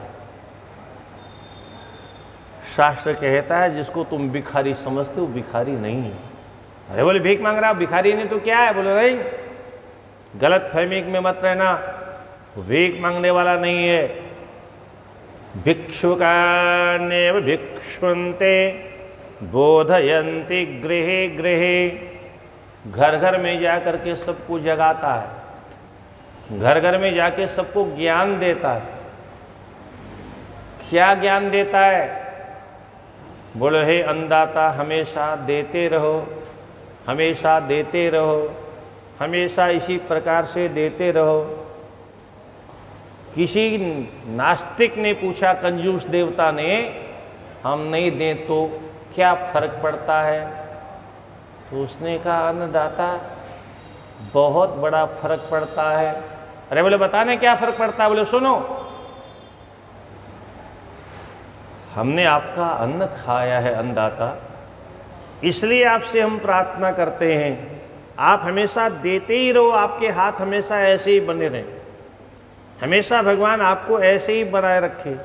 शास्त्र कहता है जिसको तुम भिखारी समझते हो भिखारी नहीं है। अरे बोले भीख मांग रहा भिखारी नहीं तो क्या है? बोले नहीं, गलत फहमी में मत रहना, भीख मांगने वाला नहीं है। भिक्षुकान्येव भिक्षुन्ते बोधयन्ति गृहे गृहे। घर घर में जा करके सबको जगाता है, घर घर में जाके सबको ज्ञान देता है। क्या ज्ञान देता है? बोलो हे अन्नदाता हमेशा देते रहो, हमेशा देते रहो, हमेशा इसी प्रकार से देते रहो। किसी नास्तिक ने पूछा कंजूस देवता ने, हम नहीं दें तो क्या फर्क पड़ता है? तो उसने कहा अन्नदाता बहुत बड़ा फर्क पड़ता है। अरे बोले बताने क्या फर्क पड़ता है? बोले सुनो, हमने आपका अन्न खाया है अन्नदाता, इसलिए आपसे हम प्रार्थना करते हैं आप हमेशा देते ही रहो, आपके हाथ हमेशा ऐसे ही बने रहें, हमेशा भगवान आपको ऐसे ही बनाए रखे।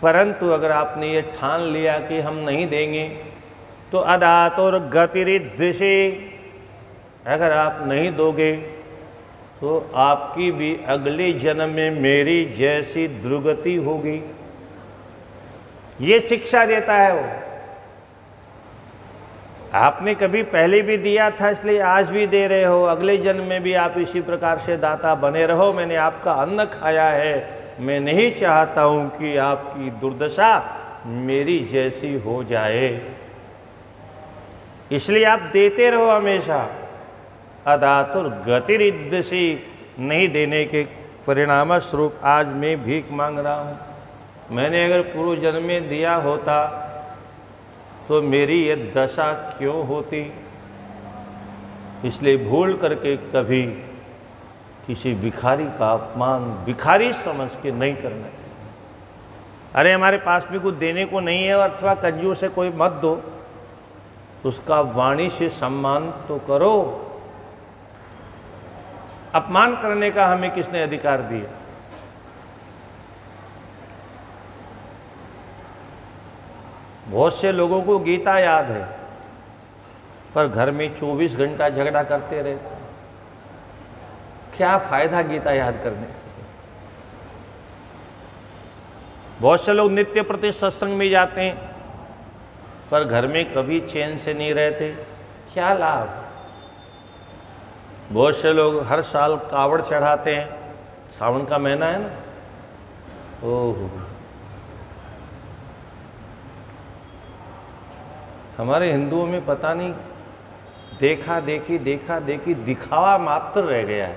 परंतु अगर आपने ये ठान लिया कि हम नहीं देंगे तो अदातुर गतिरिदृशे, अगर आप नहीं दोगे तो आपकी भी अगले जन्म में मेरी जैसी दुर्गति होगी। ये शिक्षा देता है वो। आपने कभी पहले भी दिया था इसलिए आज भी दे रहे हो, अगले जन्म में भी आप इसी प्रकार से दाता बने रहो। मैंने आपका अन्न खाया है, मैं नहीं चाहता हूं कि आपकी दुर्दशा मेरी जैसी हो जाए, इसलिए आप देते रहो हमेशा। अदातुर गतिरिदृशि, नहीं देने के परिणाम स्वरूप आज मैं भीख मांग रहा हूं। मैंने अगर पूर्व जन्म में दिया होता तो मेरी ये दशा क्यों होती? इसलिए भूल करके कभी किसी भिखारी का अपमान भिखारी समझ के नहीं करना चाहिए। अरे हमारे पास भी कुछ देने को नहीं है अथवा कंजूस से कोई मत दो, उसका वाणी से सम्मान तो करो। अपमान करने का हमें किसने अधिकार दिया? बहुत से लोगों को गीता याद है पर घर में 24 घंटा झगड़ा करते रहते। क्या फायदा गीता याद करने से? बहुत से लोग नित्य प्रति सत्संग में जाते हैं पर घर में कभी चैन से नहीं रहते। क्या लाभ? बहुत से लोग हर साल कावड़ चढ़ाते हैं, सावन का महीना है ना, ओह हमारे हिंदुओं में पता नहीं देखा देखी दिखावा मात्र रह गया है।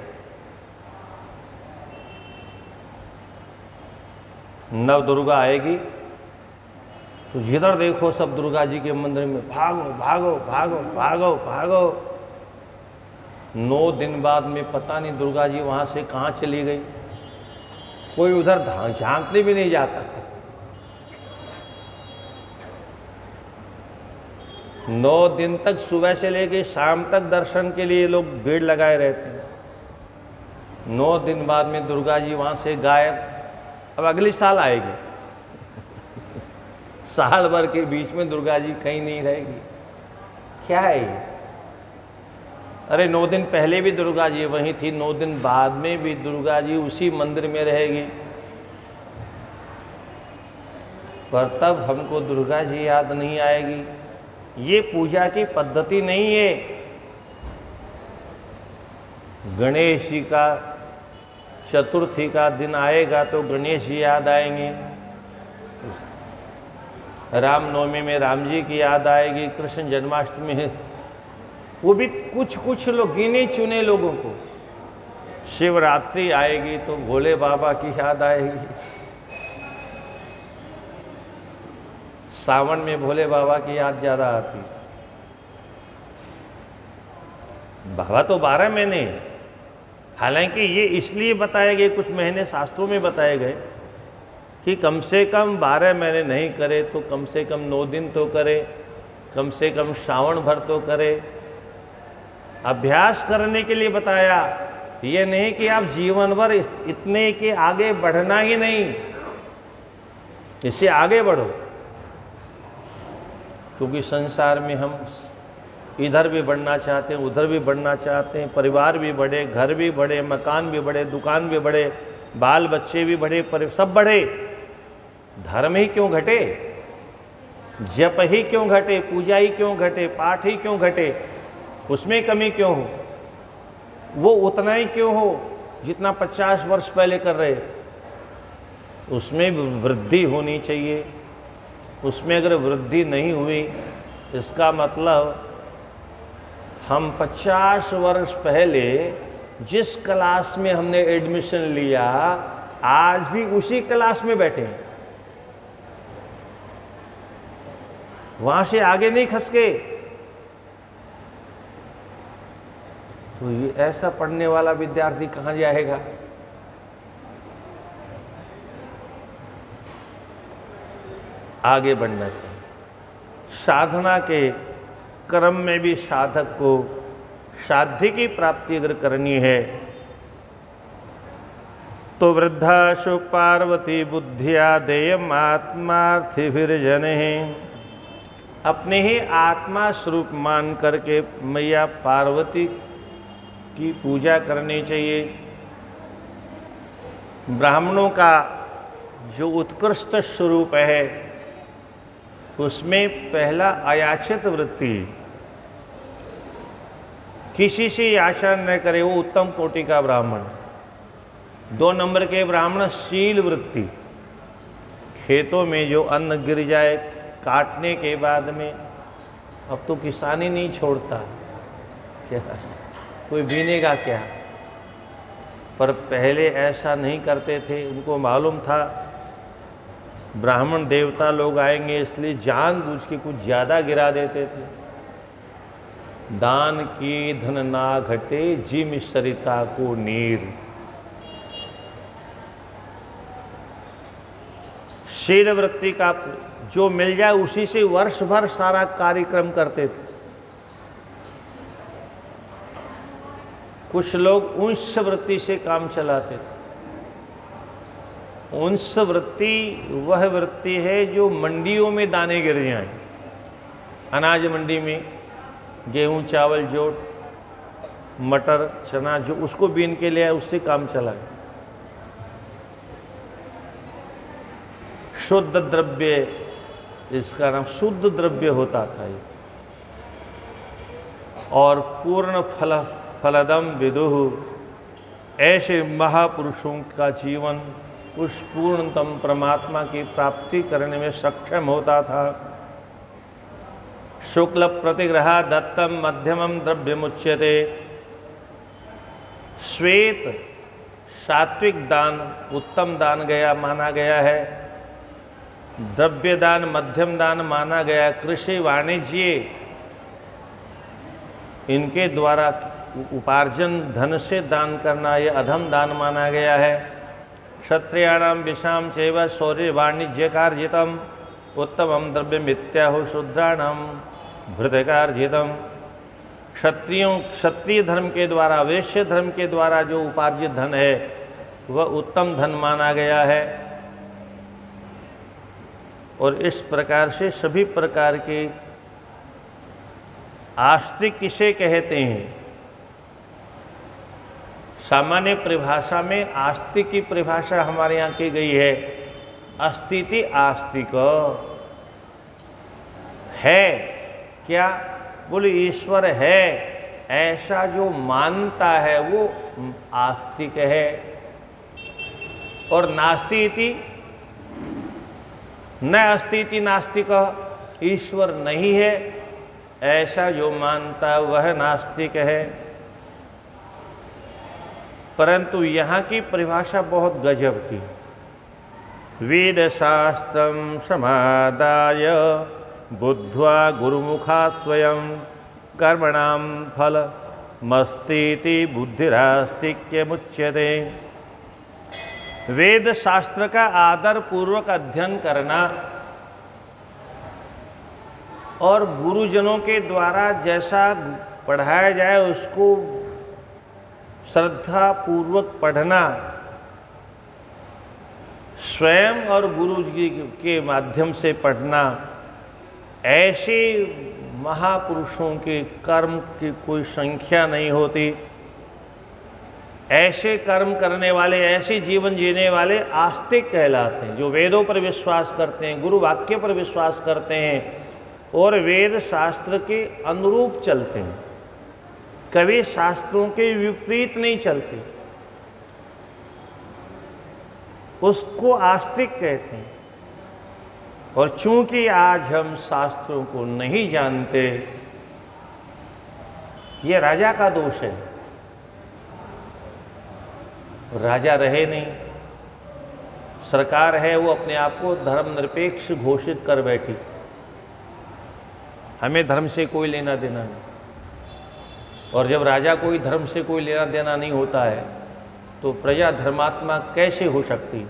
नव दुर्गा आएगी तो जिधर देखो सब दुर्गा जी के मंदिर में भागो भागो भागो भागो भागो। 9 दिन बाद में पता नहीं दुर्गा जी वहां से कहाँ चली गई, कोई उधर झांकने भी नहीं जाता। 9 दिन तक सुबह से लेके शाम तक दर्शन के लिए लोग भीड़ लगाए रहते हैं। 9 दिन बाद में दुर्गा जी वहाँ से गायब। अब अगली साल आएगी साल भर के बीच में दुर्गा जी कहीं नहीं रहेगी। क्या है ये? अरे 9 दिन पहले भी दुर्गा जी वहीं थी, 9 दिन बाद में भी दुर्गा जी उसी मंदिर में रहेगी, पर तब हमको दुर्गा जी याद नहीं आएगी। ये पूजा की पद्धति नहीं है। गणेश जी का चतुर्थी का दिन आएगा तो गणेश जी याद आएंगे, रामनवमी में राम जी की याद आएगी, कृष्ण जन्माष्टमी में वो भी कुछ लोग गिने चुने लोगों को। शिवरात्रि आएगी तो भोले बाबा की याद आएगी, सावन में भोले बाबा की याद ज़्यादा आती। बाबा तो 12 महीने, हालांकि ये इसलिए बताए गए, कुछ महीने शास्त्रों में बताए गए कि कम से कम 12 महीने नहीं करे तो कम से कम 9 दिन तो करे, कम से कम श्रावण भर तो करे। अभ्यास करने के लिए बताया ये नहीं कि आप जीवन भर इतने के आगे बढ़ना ही नहीं, इससे आगे बढ़ो। क्योंकि संसार में हम इधर भी बढ़ना चाहते हैं, उधर भी बढ़ना चाहते हैं, परिवार भी बढ़े, घर भी बढ़े, मकान भी बढ़े, दुकान भी बढ़े, बाल बच्चे भी बढ़े, सब बढ़े, धर्म ही क्यों घटे? जप ही क्यों घटे? पूजा ही क्यों घटे? पाठ ही क्यों घटे? उसमें कमी क्यों हो? वो उतना ही क्यों हो जितना 50 वर्ष पहले कर रहे? उसमें वृद्धि होनी चाहिए। उसमें अगर वृद्धि नहीं हुई, इसका मतलब हम 50 वर्ष पहले जिस क्लास में हमने एडमिशन लिया, आज भी उसी क्लास में बैठे हैं, वहां से आगे नहीं खसके। तो ये ऐसा पढ़ने वाला विद्यार्थी कहां जाएगा? आगे बढ़ना चाहिए। साधना के क्रम में भी साधक को साध्य की प्राप्ति अगर करनी है तो वृद्धाशु पार्वती बुद्धिया देयम आत्मार्थिभिर्जने, अपने ही आत्मा स्वरूप मान करके मैया पार्वती की पूजा करनी चाहिए। ब्राह्मणों का जो उत्कृष्ट स्वरूप है उसमें पहला अयाचित वृत्ति, किसी से आशा न करे, वो उत्तम कोटि का ब्राह्मण। 2 नंबर के ब्राह्मण शील वृत्ति, खेतों में जो अन्न गिर जाए काटने के बाद में, अब तो किसानी नहीं छोड़ता, क्या कोई बीनेगा क्या? पर पहले ऐसा नहीं करते थे। उनको मालूम था ब्राह्मण देवता लोग आएंगे, इसलिए जानबूझ के कुछ ज़्यादा गिरा देते थे। दान की धन ना घटे, जिम सरिता को नीर। शील वृत्ति का जो मिल जाए उसी से वर्ष भर सारा कार्यक्रम करते थे। कुछ लोग अंश वृत्ति से काम चलाते थे। अंश वृत्ति वह वृत्ति है जो मंडियों में दाने गिर जाएं, अनाज मंडी में गेहूं, चावल, जोट, मटर, चना, जो उसको बीन के ले आए उससे काम चलाए। शुद्ध द्रव्य, इसका नाम शुद्ध द्रव्य होता था ये। और पूर्ण फलदम विदुः, ऐसे महापुरुषों का जीवन उस पूर्णतम परमात्मा की प्राप्ति करने में सक्षम होता था। शुक्ल प्रतिग्रहा दत्तम मध्यमम द्रव्यमुच्यते। श्वेत सात्विक दान उत्तम दान गया माना गया है। द्रव्य दान मध्यम दान माना गया। कृषि वाणिज्य इनके द्वारा उपार्जन धन से दान करना ये अधम दान माना गया है। क्षत्रियाणाम विषाम चैव शौर्य वाणिज्यकार्जितम उत्तमम द्रव्य मित्याहु शूद्राणाम भृतकार्जितम। क्षत्रियों क्षत्रिय धर्म के द्वारा, वैश्य धर्म के द्वारा जो उपार्जित धन है वह उत्तम धन माना गया है। और इस प्रकार से सभी प्रकार के आस्तिक किसे कहते हैं? सामान्य परिभाषा में आस्तिक की परिभाषा हमारे यहाँ की गई है, अस्तिति आस्तिक है। क्या बोले? ईश्वर है ऐसा जो मानता है वो आस्तिक है। और नास्ति इति न अस्ति इति नास्तिक, ईश्वर नहीं है ऐसा जो मानता है वह नास्तिक है। परंतु यहाँ की परिभाषा बहुत गजब की। वेद शास्त्रम समादाय बुद्ध्वा गुरुमुखा स्वयं कर्मणाम फल मस्तीति बुद्धिरास्तिक्य मुच्यते। वेद शास्त्र का आदर पूर्वक अध्ययन करना और गुरुजनों के द्वारा जैसा पढ़ाया जाए उसको श्रद्धा पूर्वक पढ़ना, स्वयं और गुरु जी के माध्यम से पढ़ना, ऐसे महापुरुषों के कर्म की कोई संख्या नहीं होती। ऐसे कर्म करने वाले, ऐसे जीवन जीने वाले आस्तिक कहलाते हैं, जो वेदों पर विश्वास करते हैं, गुरु वाक्य पर विश्वास करते हैं और वेद शास्त्र के अनुरूप चलते हैं, कभी शास्त्रों के विपरीत नहीं चलते। उसको आस्तिक कहते हैं। और चूंकि आज हम शास्त्रों को नहीं जानते, ये राजा का दोष है। राजा रहे नहीं, सरकार है, वो अपने आप को धर्मनिरपेक्ष घोषित कर बैठी, हमें धर्म से कोई लेना देना नहीं। और जब राजा कोई धर्म से कोई लेना देना नहीं होता है तो प्रजा धर्मात्मा कैसे हो सकती है?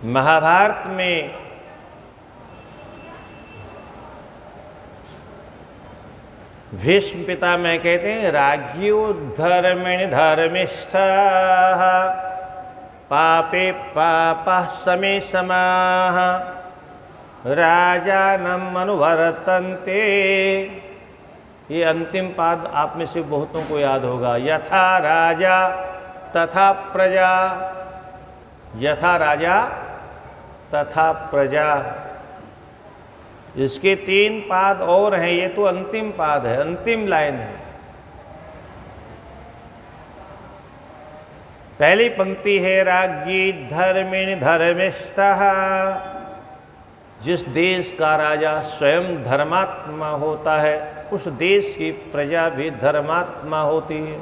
महाभारत में भीष्म पितामह कहते हैं, राज्यो धर्मिण धर्मिष्ठाः पापे पापः समे समाः राजानम् अनुवर्तन्ते। ये अंतिम पाद आप में से बहुतों को याद होगा। यथा राजा तथा प्रजा, यथा राजा तथा प्रजा। इसके 3 पाद और हैं, ये तो अंतिम पाद है, अंतिम लाइन है। पहली पंक्ति है, राज्ञी धर्मिण धर्मिष्ठः। जिस देश का राजा स्वयं धर्मात्मा होता है, उस देश की प्रजा भी धर्मात्मा होती है।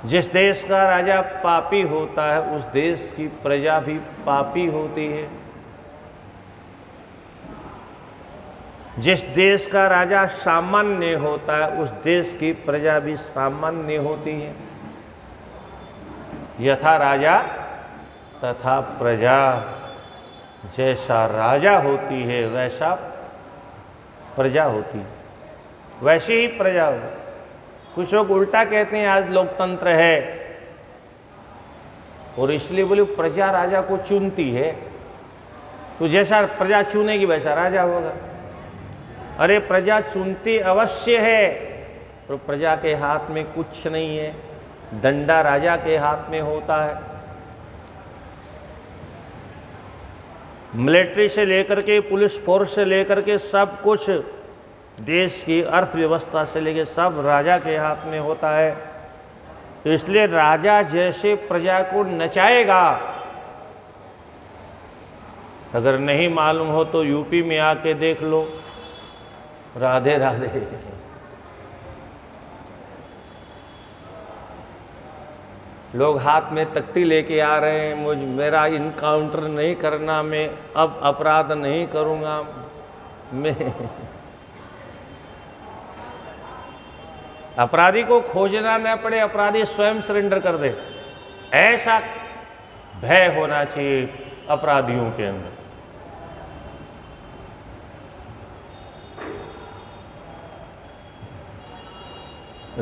जिस देश का राजा पापी होता है, उस देश की प्रजा भी पापी होती है। जिस देश का राजा सामान्य होता है, उस देश की प्रजा भी सामान्य होती है। यथा राजा तथा प्रजा। जैसा राजा होती है वैसा प्रजा होती है, वैसे ही प्रजा हो। कुछ लोग उल्टा कहते हैं आज लोकतंत्र है, और इसलिए बोले प्रजा राजा को चुनती है, तो जैसा प्रजा चुनेगी वैसा राजा होगा। अरे प्रजा चुनती अवश्य है, तो प्रजा के हाथ में कुछ नहीं है, डंडा राजा के हाथ में होता है। मिलिट्री से लेकर के, पुलिस फोर्स से लेकर के, सब कुछ देश की अर्थव्यवस्था से लेकर सब राजा के हाथ में होता है। इसलिए राजा जैसे प्रजा को नचाएगा। अगर नहीं मालूम हो तो यूपी में आके देख लो। राधे राधे। लोग हाथ में तख्ती लेके आ रहे हैं, मेरा इनकाउंटर नहीं करना, मैं अब अपराध नहीं करूँगा, मैं अपराधी को खोजना न पड़े, अपराधी स्वयं सरेंडर कर दे, ऐसा भय होना चाहिए अपराधियों के अंदर।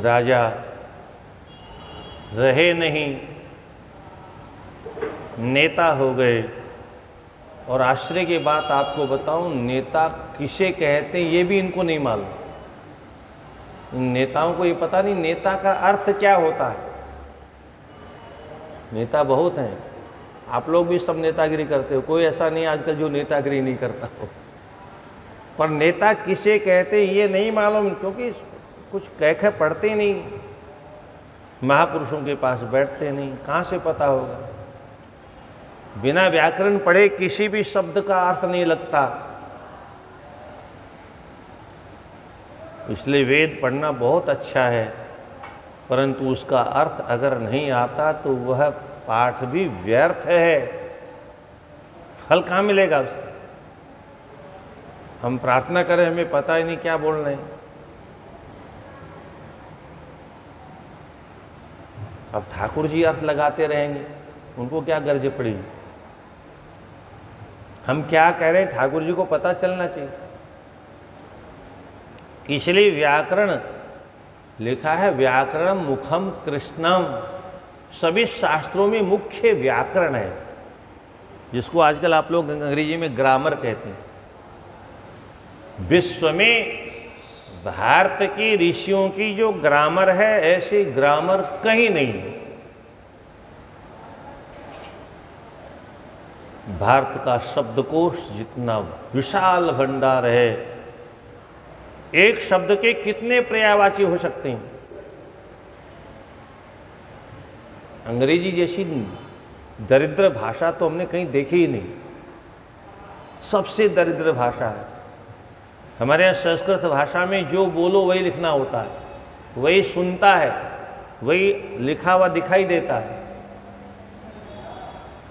राजा रहे नहीं, नेता हो गए। और आश्चर्य की बात आपको बताऊं, नेता किसे कहते हैं ये भी इनको नहीं मालूम। नेताओं को ये पता नहीं नेता का अर्थ क्या होता है। नेता बहुत हैं, आप लोग भी सब नेतागिरी करते हो, कोई ऐसा नहीं आजकल जो नेतागिरी नहीं करता हो। पर नेता किसे कहते हैं ये नहीं मालूम, क्योंकि कुछ कह पढ़ते नहीं, महापुरुषों के पास बैठते नहीं, कहाँ से पता होगा। बिना व्याकरण पढ़े किसी भी शब्द का अर्थ नहीं लगता। इसलिए वेद पढ़ना बहुत अच्छा है, परंतु उसका अर्थ अगर नहीं आता तो वह पाठ भी व्यर्थ है, फल कहाँ मिलेगा उसका। हम प्रार्थना करें, हमें पता ही नहीं क्या बोल रहे हैं। अब ठाकुर जी अर्थ लगाते रहेंगे, उनको क्या गर्ज पड़ी। हम क्या कह रहे हैं ठाकुर जी को पता चलना चाहिए। इसलिए व्याकरण लिखा है, व्याकरण मुखम कृष्णम। सभी शास्त्रों में मुख्य व्याकरण है, जिसको आजकल आप लोग अंग्रेजी में ग्रामर कहते हैं। विश्व में भारत की ऋषियों की जो ग्रामर है, ऐसी ग्रामर कहीं नहीं है। भारत का शब्दकोश जितना विशाल भंडार है, एक शब्द के कितने पर्यायवाची हो सकते हैं। अंग्रेजी जैसी दरिद्र भाषा तो हमने कहीं देखी ही नहीं, सबसे दरिद्र भाषा है। हमारे यहाँ संस्कृत भाषा में जो बोलो वही लिखना होता है, वही सुनता है, वही लिखा हुआ दिखाई देता है।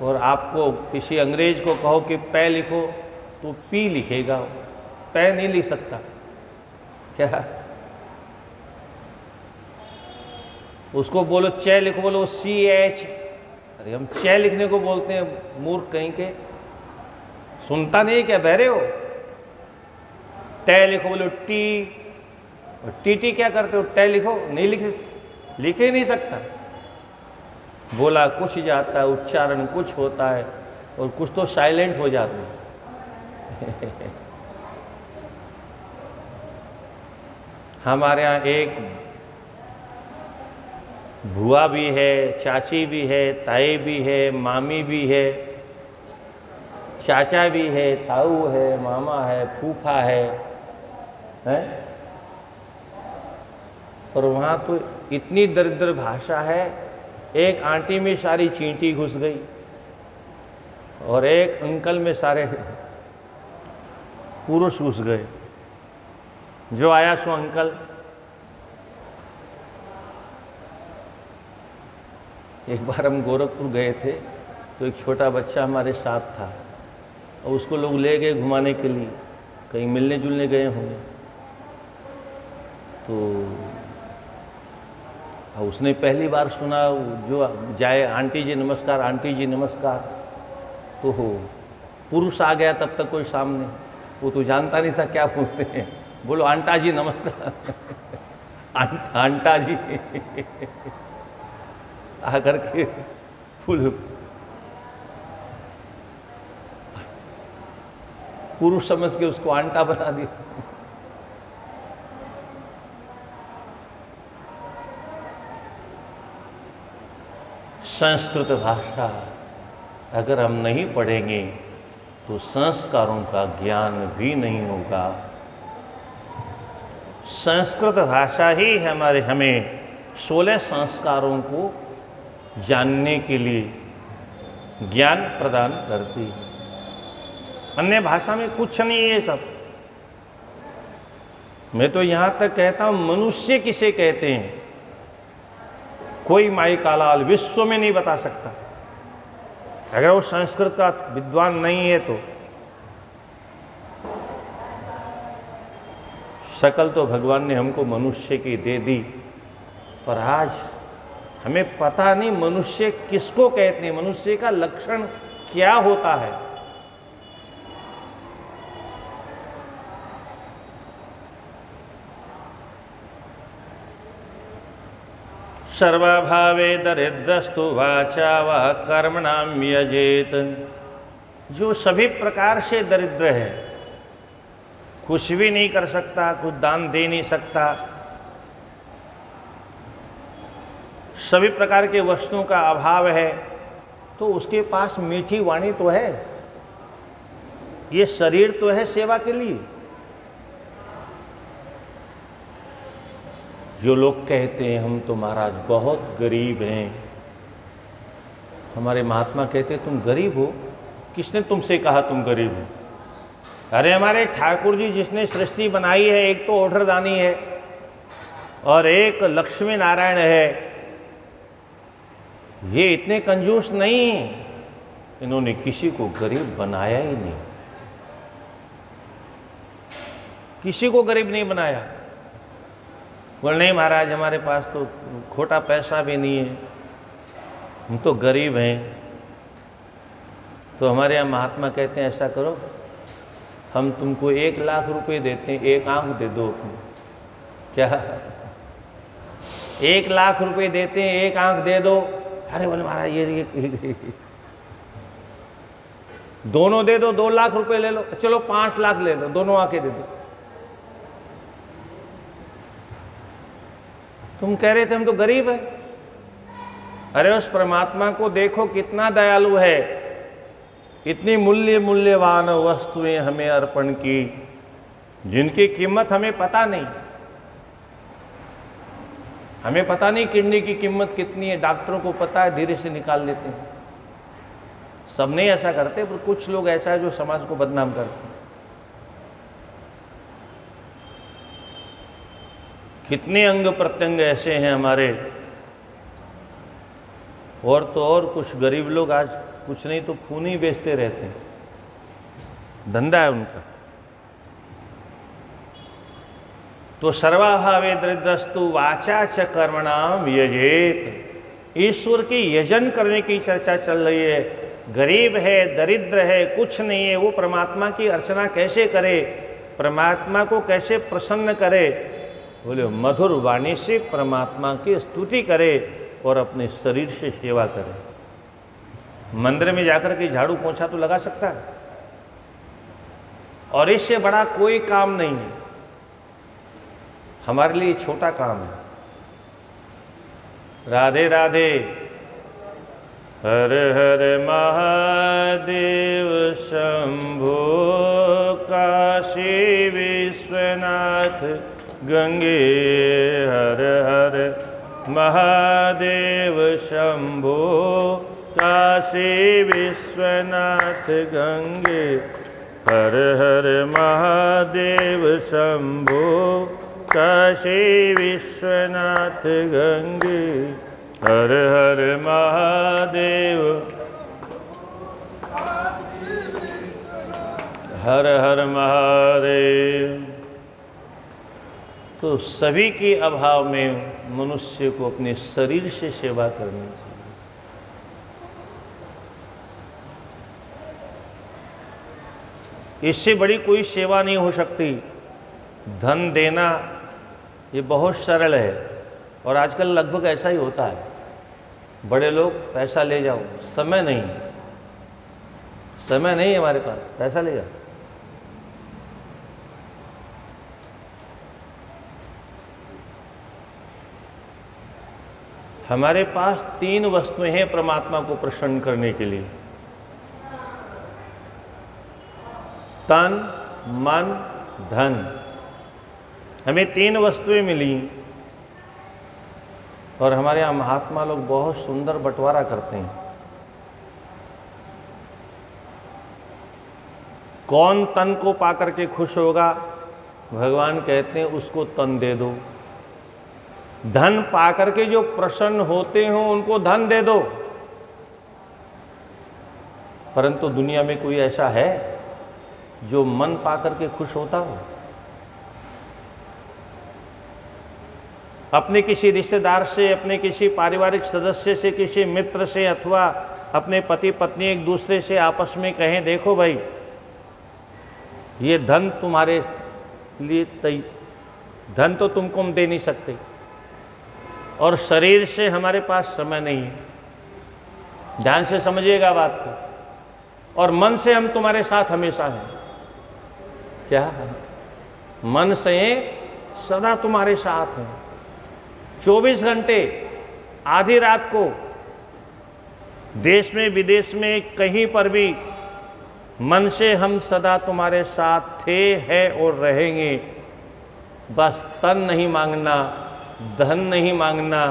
और आपको किसी अंग्रेज को कहो कि पै लिखो तो पी लिखेगा, पै नहीं लिख सकता। क्या उसको बोलो च लिखो, बोलो CH। अरे हम च लिखने को बोलते हैं, मूर्ख कहीं के। सुनता नहीं क्या, बहरे हो? ट लिखो, बोलो टी। टी क्या करते हो? ट लिखो, नहीं लिख ही नहीं सकता। बोला कुछ जाता है, उच्चारण कुछ होता है, और कुछ तो साइलेंट हो जाते हैं। हमारे यहाँ एक बुआ भी है, चाची भी है, ताई भी है, मामी भी है, चाचा भी है, ताऊ है, मामा है, फूफा है, हैं? और वहाँ तो इतनी दरिद्र भाषा है, एक आंटी में सारी चींटी घुस गई और एक अंकल में सारे पुरुष घुस गए। जो आया सो अंकल। एक बार हम गोरखपुर गए थे तो एक छोटा बच्चा हमारे साथ था और उसको लोग ले गए घुमाने के लिए, कहीं मिलने जुलने गए होंगे। तो उसने पहली बार सुना, जो जाए आंटी जी नमस्कार, आंटी जी नमस्कार। तो पुरुष आ गया तब तक कोई सामने, वो तो जानता नहीं था क्या बोलते हैं। बोलो आंटा जी नमस्कार। आंटा जी आकर के फुल पुरुष समझ के उसको आंटा बना दिया। संस्कृत भाषा अगर हम नहीं पढ़ेंगे तो संस्कारों का ज्ञान भी नहीं होगा। संस्कृत भाषा ही हमें 16 संस्कारों को जानने के लिए ज्ञान प्रदान करती है। अन्य भाषा में कुछ नहीं है ये सब। मैं तो यहाँ तक कहता हूँ, मनुष्य किसे कहते हैं कोई माई का लाल विश्व में नहीं बता सकता। अगर वो संस्कृत का विद्वान नहीं है तो शकल तो भगवान ने हमको मनुष्य की दे दी, पर आज हमें पता नहीं मनुष्य किसको कहते हैं, मनुष्य का लक्षण क्या होता है। सर्वभावे दरिद्रस्तु वाचा व कर्मणाम यजेत। जो सभी प्रकार से दरिद्र है, कुछ भी नहीं कर सकता, कुछ दान दे नहीं सकता, सभी प्रकार के वस्तुओं का अभाव है, तो उसके पास मीठी वाणी तो है, ये शरीर तो है सेवा के लिए। जो लोग कहते हैं हम तो महाराज बहुत गरीब हैं, हमारे महात्मा कहते तुम गरीब हो? किसने तुमसे कहा तुम गरीब हो? अरे हमारे ठाकुर जी जिसने सृष्टि बनाई है, एक तो ओढ़रदानी है और एक लक्ष्मी नारायण है, ये इतने कंजूस नहीं, इन्होंने किसी को गरीब बनाया ही नहीं, किसी को गरीब नहीं बनाया। बोल नहीं महाराज हमारे पास तो खोटा पैसा भी नहीं है, हम तो गरीब हैं। तो हमारे यहाँ महात्मा कहते हैं ऐसा करो, हम तुमको 1 लाख रुपए देते हैं, एक आंख दे दो अपनी। क्या 1 लाख रुपए देते हैं, एक आंख दे दो, अरे बोले महाराज ये दोनों दे दो, 2 लाख रुपए ले लो, चलो 5 लाख ले लो, दोनों आंखें दे दो। तुम कह रहे थे हम तो गरीब है। अरे उस परमात्मा को देखो कितना दयालु है, इतनी मूल्यवान वस्तुएं हमें अर्पण की जिनकी कीमत हमें पता नहीं। हमें पता नहीं किडनी की कीमत कितनी है, डॉक्टरों को पता है, धीरे से निकाल लेते हैं। सब नहीं ऐसा करते, पर कुछ लोग ऐसा है जो समाज को बदनाम करते हैं। कितने अंग प्रत्यंग ऐसे हैं हमारे, और तो और कुछ गरीब लोग आज कुछ नहीं तो खून ही बेचते रहते हैं, धंधा है उनका। तो सर्वाभावे दरिद्रस्तु वाचा च कर्मणाम यजेत। ईश्वर की यजन करने की चर्चा चल रही है। गरीब है, दरिद्र है, कुछ नहीं है, वो परमात्मा की अर्चना कैसे करे, परमात्मा को कैसे प्रसन्न करे? बोले मधुर वाणी से परमात्मा की स्तुति करे और अपने शरीर से सेवा करे। मंदिर में जाकर के झाड़ू पोंछा तो लगा सकता है, और इससे बड़ा कोई काम नहीं है। हमारे लिए छोटा काम है। राधे राधे। हर हर महादेव शंभो काशी विश्वनाथ गंगे। हर हर महादेव शंभो काशी विश्वनाथ गंगे। हर हर महादेव शंभो काशी विश्वनाथ गंगे। हर हर महादेव। हर हर महादेव। तो सभी के अभाव में मनुष्य को अपने शरीर से सेवा करनी चाहिए। इससे बड़ी कोई सेवा नहीं हो सकती। धन देना ये बहुत सरल है, और आजकल लगभग ऐसा ही होता है। बड़े लोग पैसा ले जाओ, समय नहीं, समय नहीं है हमारे पास, पैसा ले जाओ। हमारे पास 3 वस्तुएं हैं परमात्मा को प्रसन्न करने के लिए: तन, मन, धन। हमें 3 वस्तुएं मिली, और हमारे यहाँ महात्मा लोग बहुत सुंदर बंटवारा करते हैं। कौन तन को पाकर के खुश होगा? भगवान कहते हैं उसको तन दे दो। धन पाकर के जो प्रसन्न होते हो उनको धन दे दो। परंतु दुनिया में कोई ऐसा है जो मन पाकर के खुश होता हो? अपने किसी रिश्तेदार से, अपने किसी पारिवारिक सदस्य से, किसी मित्र से, अथवा अपने पति पत्नी एक दूसरे से आपस में कहें, देखो भाई ये धन तुम्हारे लिए धन तो तुमको हम दे नहीं सकते, और शरीर से हमारे पास समय नहीं है, ध्यान से समझिएगा बात को, और मन से हम तुम्हारे साथ हमेशा हैं। क्या? मन से सदा तुम्हारे साथ हैं, 24 घंटे, आधी रात को, देश में विदेश में कहीं पर भी मन से हम सदा तुम्हारे साथ थे, हैं और रहेंगे। बस तन नहीं मांगना, धन नहीं मांगना।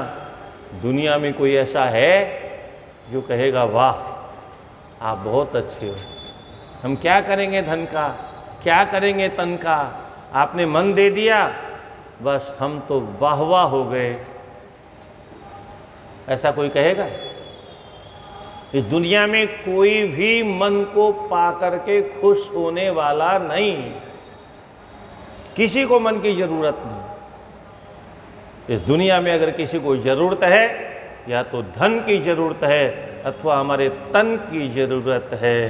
दुनिया में कोई ऐसा है जो कहेगा वाह आप बहुत अच्छे हो, हम क्या करेंगे धन का, क्या करेंगे तन का, आपने मन दे दिया, बस हम तो वाह वाह हो गए। ऐसा कोई कहेगा? इस दुनिया में कोई भी मन को पाकर के खुश होने वाला नहीं, किसी को मन की जरूरत नहीं। इस दुनिया में अगर किसी को जरूरत है, या तो धन की जरूरत है अथवा हमारे तन की जरूरत है।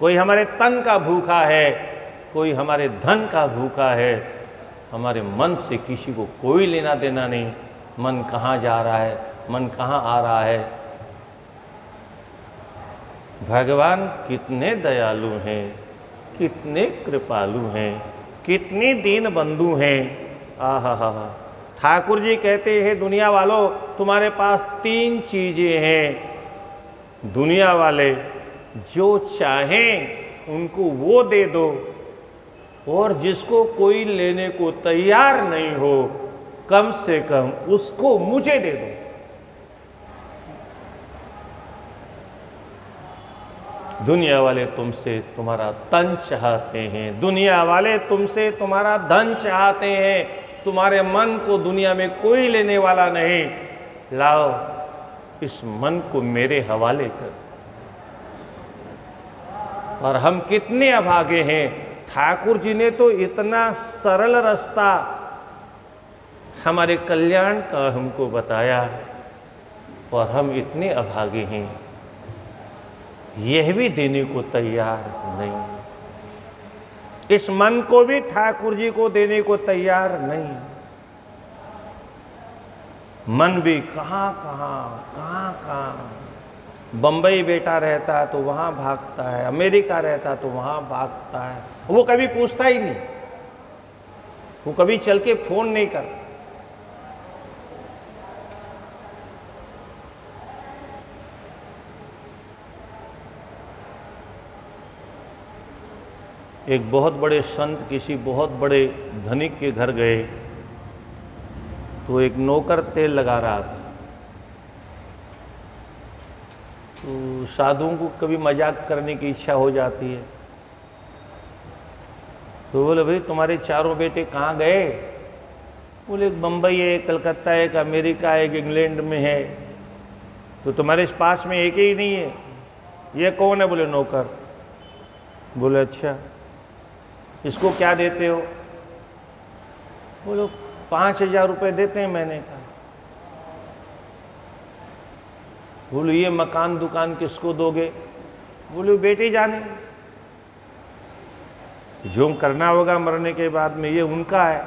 कोई हमारे तन का भूखा है, कोई हमारे धन का भूखा है। हमारे मन से किसी को कोई लेना देना नहीं। मन कहाँ जा रहा है, मन कहाँ आ रहा है। भगवान कितने दयालु हैं, कितने कृपालु हैं, कितने दीन बंधु हैं। आहा हा हा। ठाकुर जी कहते हैं, दुनिया वालों तुम्हारे पास 3 चीजें हैं। दुनिया वाले जो चाहें उनको वो दे दो, और जिसको कोई लेने को तैयार नहीं हो कम से कम उसको मुझे दे दो। दुनिया वाले तुमसे तुम्हारा तन चाहते हैं, दुनिया वाले तुमसे तुम्हारा धन चाहते हैं, तुम्हारे मन को दुनिया में कोई लेने वाला नहीं। लाओ इस मन को मेरे हवाले कर। और हम कितने अभागे हैं। ठाकुर जी ने तो इतना सरल रास्ता हमारे कल्याण का हमको बताया, और हम इतने अभागे हैं, यह भी देने को तैयार नहीं। इस मन को भी ठाकुर जी को देने को तैयार नहीं। मन भी कहाँ कहाँ बंबई बेटा रहता तो वहाँ भागता है, अमेरिका रहता तो वहाँ भागता है। वो कभी पूछता ही नहीं, वो कभी चल के फोन नहीं करता। एक बहुत बड़े संत किसी बहुत बड़े धनिक के घर गए, तो एक नौकर तेल लगा रहा था। तो साधुओं को कभी मजाक करने की इच्छा हो जाती है, तो बोले भाई तुम्हारे चारों बेटे कहाँ गए? बोले एक बम्बई है, एक कलकत्ता है, एक अमेरिका है, एक इंग्लैंड में है। तो तुम्हारे पास में एक ही नहीं है? ये कौन है? बोले नौकर। बोले अच्छा, इसको क्या देते हो? बोलो 5,000 रुपये देते हैं महीने का। बोलो ये मकान दुकान किसको दोगे? बोले बेटे जाने, जो करना होगा मरने के बाद में, ये उनका है।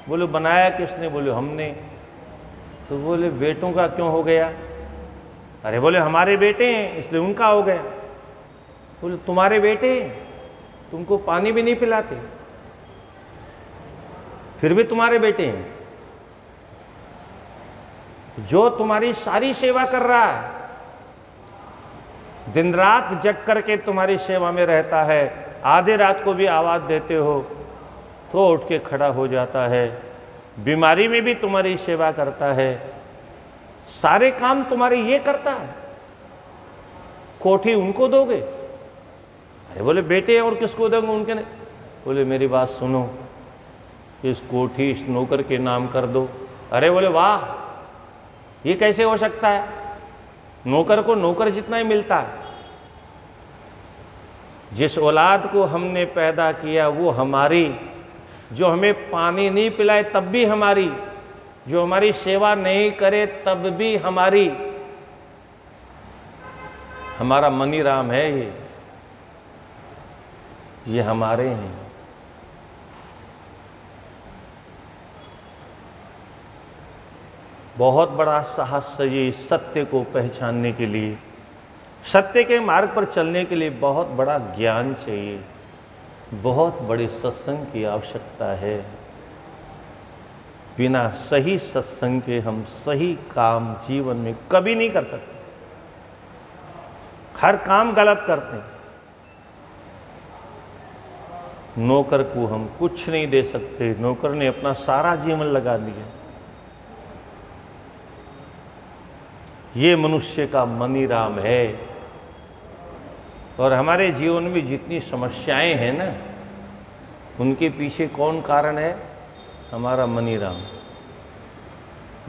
बोले बनाया किसने? बोले हमने। तो बोले बेटों का क्यों हो गया? अरे बोले हमारे बेटे हैं इसलिए उनका हो गया। बोले तुम्हारे बेटे तुमको पानी भी नहीं पिलाते, फिर भी तुम्हारे बेटे हैं। जो तुम्हारी सारी सेवा कर रहा है, दिन रात जग करके तुम्हारी सेवा में रहता है, आधे रात को भी आवाज देते हो तो उठ के खड़ा हो जाता है, बीमारी में भी तुम्हारी सेवा करता है, सारे काम तुम्हारे ये करता है, कोठी उनको दोगे? अरे बोले बेटे और किसको दोगे? उनके नहीं। बोले मेरी बात सुनो, इस कोठी इस नौकर के नाम कर दो। अरे बोले वाह, ये कैसे हो सकता है? नौकर को नौकर जितना ही मिलता है। जिस औलाद को हमने पैदा किया वो हमारी, जो हमें पानी नहीं पिलाए तब भी हमारी, जो हमारी सेवा नहीं करे तब भी हमारी, हमारा मनी राम है ये हमारे हैं। बहुत बड़ा साहस चाहिए सत्य को पहचानने के लिए, सत्य के मार्ग पर चलने के लिए बहुत बड़ा ज्ञान चाहिए, बहुत बड़े सत्संग की आवश्यकता है। बिना सही सत्संग के हम सही काम जीवन में कभी नहीं कर सकते। हर काम गलत करते हैं। नौकर को हम कुछ नहीं दे सकते, नौकर ने अपना सारा जीवन लगा दिया। ये मनुष्य का मनी राम है। और हमारे जीवन में जितनी समस्याएं हैं ना, उनके पीछे कौन कारण है? हमारा मनी राम।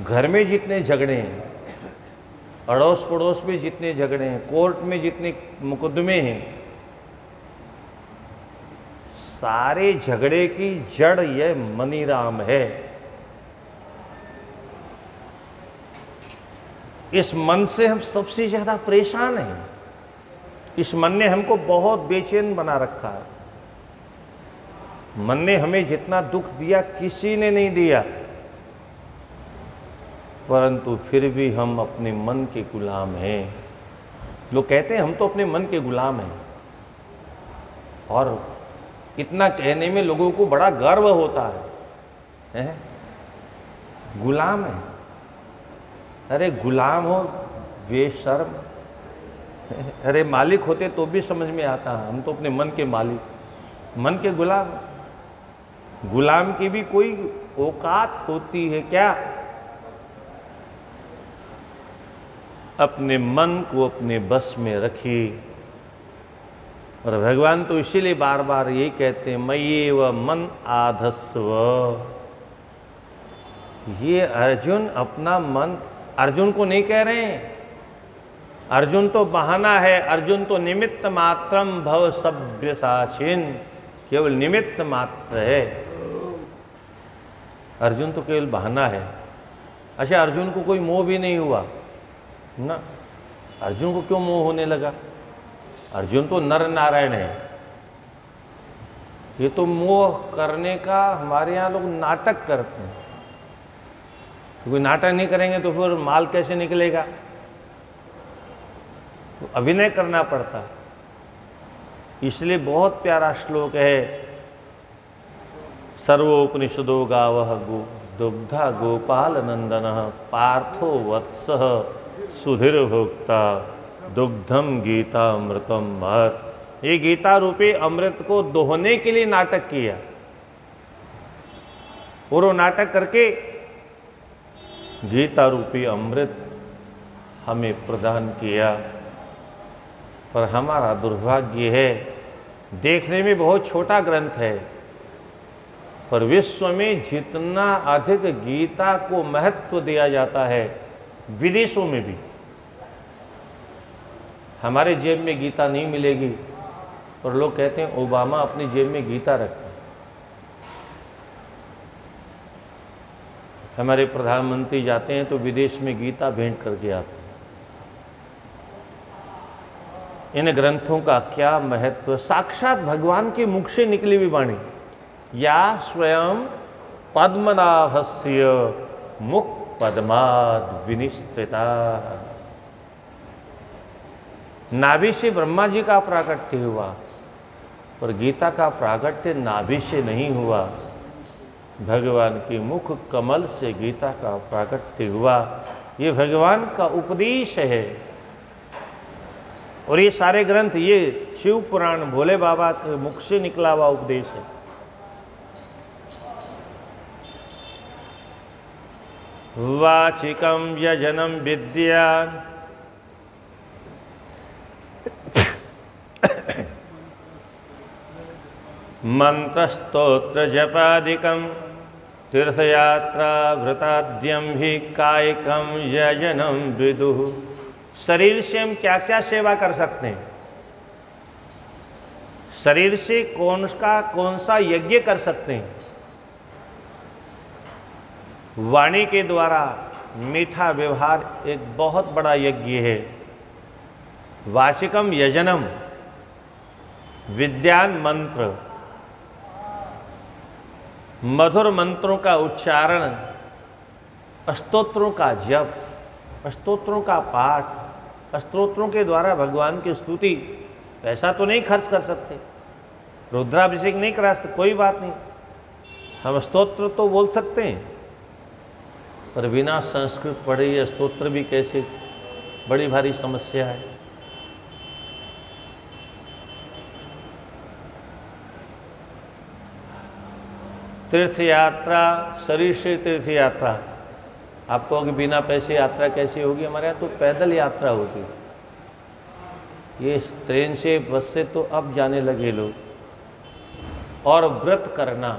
घर में जितने झगड़े हैं, अड़ोस पड़ोस में जितने झगड़े हैं, कोर्ट में जितने मुकदमे हैं, सारे झगड़े की जड़ यह मनी राम है। इस मन से हम सबसे ज्यादा परेशान हैं। इस मन ने हमको बहुत बेचैन बना रखा है। मन ने हमें जितना दुख दिया किसी ने नहीं दिया, परंतु फिर भी हम अपने मन के गुलाम हैं। लोग कहते हैं हम तो अपने मन के गुलाम हैं, और इतना कहने में लोगों को बड़ा गर्व होता है? गुलाम है। अरे गुलाम हो बेशर्म, अरे मालिक होते तो भी समझ में आता है, हम तो अपने मन के मालिक, मन के गुलाम। गुलाम की भी कोई औकात होती है क्या? अपने मन को अपने बस में रखिए। और भगवान तो इसीलिए बार बार ये कहते हैं, मय्येव मन आधस्व। ये अर्जुन अपना मन, अर्जुन को नहीं कह रहे हैं, अर्जुन तो बहाना है, अर्जुन तो निमित्त मात्रम भव सव्यसाचिन, केवल निमित्त मात्र है। अर्जुन तो केवल बहाना है। अच्छा, अर्जुन को कोई मोह भी नहीं हुआ ना? अर्जुन को क्यों मोह होने लगा? अर्जुन तो नर नारायण है। ये तो मोह करने का हमारे यहाँ लोग नाटक करते हैं। कोई नाटक नहीं करेंगे तो फिर माल कैसे निकलेगा? तो अभिनय करना पड़ता। इसलिए बहुत प्यारा श्लोक है, सर्वोपनिषदो गावः दुग्धा गोपाल नंदनः पार्थो वत्सः सुधीर भोक्ता दुग्धम गीता अमृतम महत्। ये गीता रूपी अमृत को दोहने के लिए नाटक किया, और वो नाटक करके गीता रूपी अमृत हमें प्रदान किया। पर हमारा दुर्भाग्य है, देखने में बहुत छोटा ग्रंथ है, पर विश्व में जितना अधिक गीता को महत्व दिया जाता है, विदेशों में भी। हमारे जेब में गीता नहीं मिलेगी, और लोग कहते हैं ओबामा अपनी जेब में गीता रखते हैं। हमारे प्रधानमंत्री जाते हैं तो विदेश में गीता भेंट करके आते हैं। इन ग्रंथों का क्या महत्व! साक्षात भगवान के मुख से निकली हुई वाणी। या स्वयं पद्मनाभस्य मुख पद्माद विनिश्चिता। नाभि से ब्रह्मा जी का प्राकट्य हुआ, पर गीता का प्राकट्य नाभि से नहीं हुआ, भगवान के मुख कमल से गीता का प्राकट्य हुआ। ये भगवान का उपदेश है। और ये सारे ग्रंथ, ये शिव पुराण भोले बाबा के मुख से निकला हुआ उपदेश है। वाचिकम यजनम विद्या मंत्रस्तोत्र जपादिकम तीर्थयात्रा व्रताद्यम ही कायिकम यजनम विदुः। शरीर से हम क्या क्या सेवा कर सकते हैं? शरीर से कौन सा यज्ञ कर सकते हैं? वाणी के द्वारा मीठा व्यवहार एक बहुत बड़ा यज्ञ है। वाचिकम यजनम, विद्यान मंत्र, मधुर मंत्रों का उच्चारण, स्तोत्रों का जप, स्तोत्रों का पाठ, स्तोत्रों के द्वारा भगवान की स्तुति। पैसा तो नहीं खर्च कर सकते, रुद्राभिषेक नहीं करा सकते, कोई बात नहीं, हम स्तोत्र तो बोल सकते हैं, पर बिना संस्कृत पढ़े ये स्तोत्र भी कैसे, बड़ी भारी समस्या है। तीर्थ यात्रा, शरीर से तीर्थ यात्रा। आपको कि बिना पैसे यात्रा कैसे होगी? हमारे यहाँ तो पैदल यात्रा होती, ये ट्रेन से बस से तो अब जाने लगे लोग। और व्रत करना,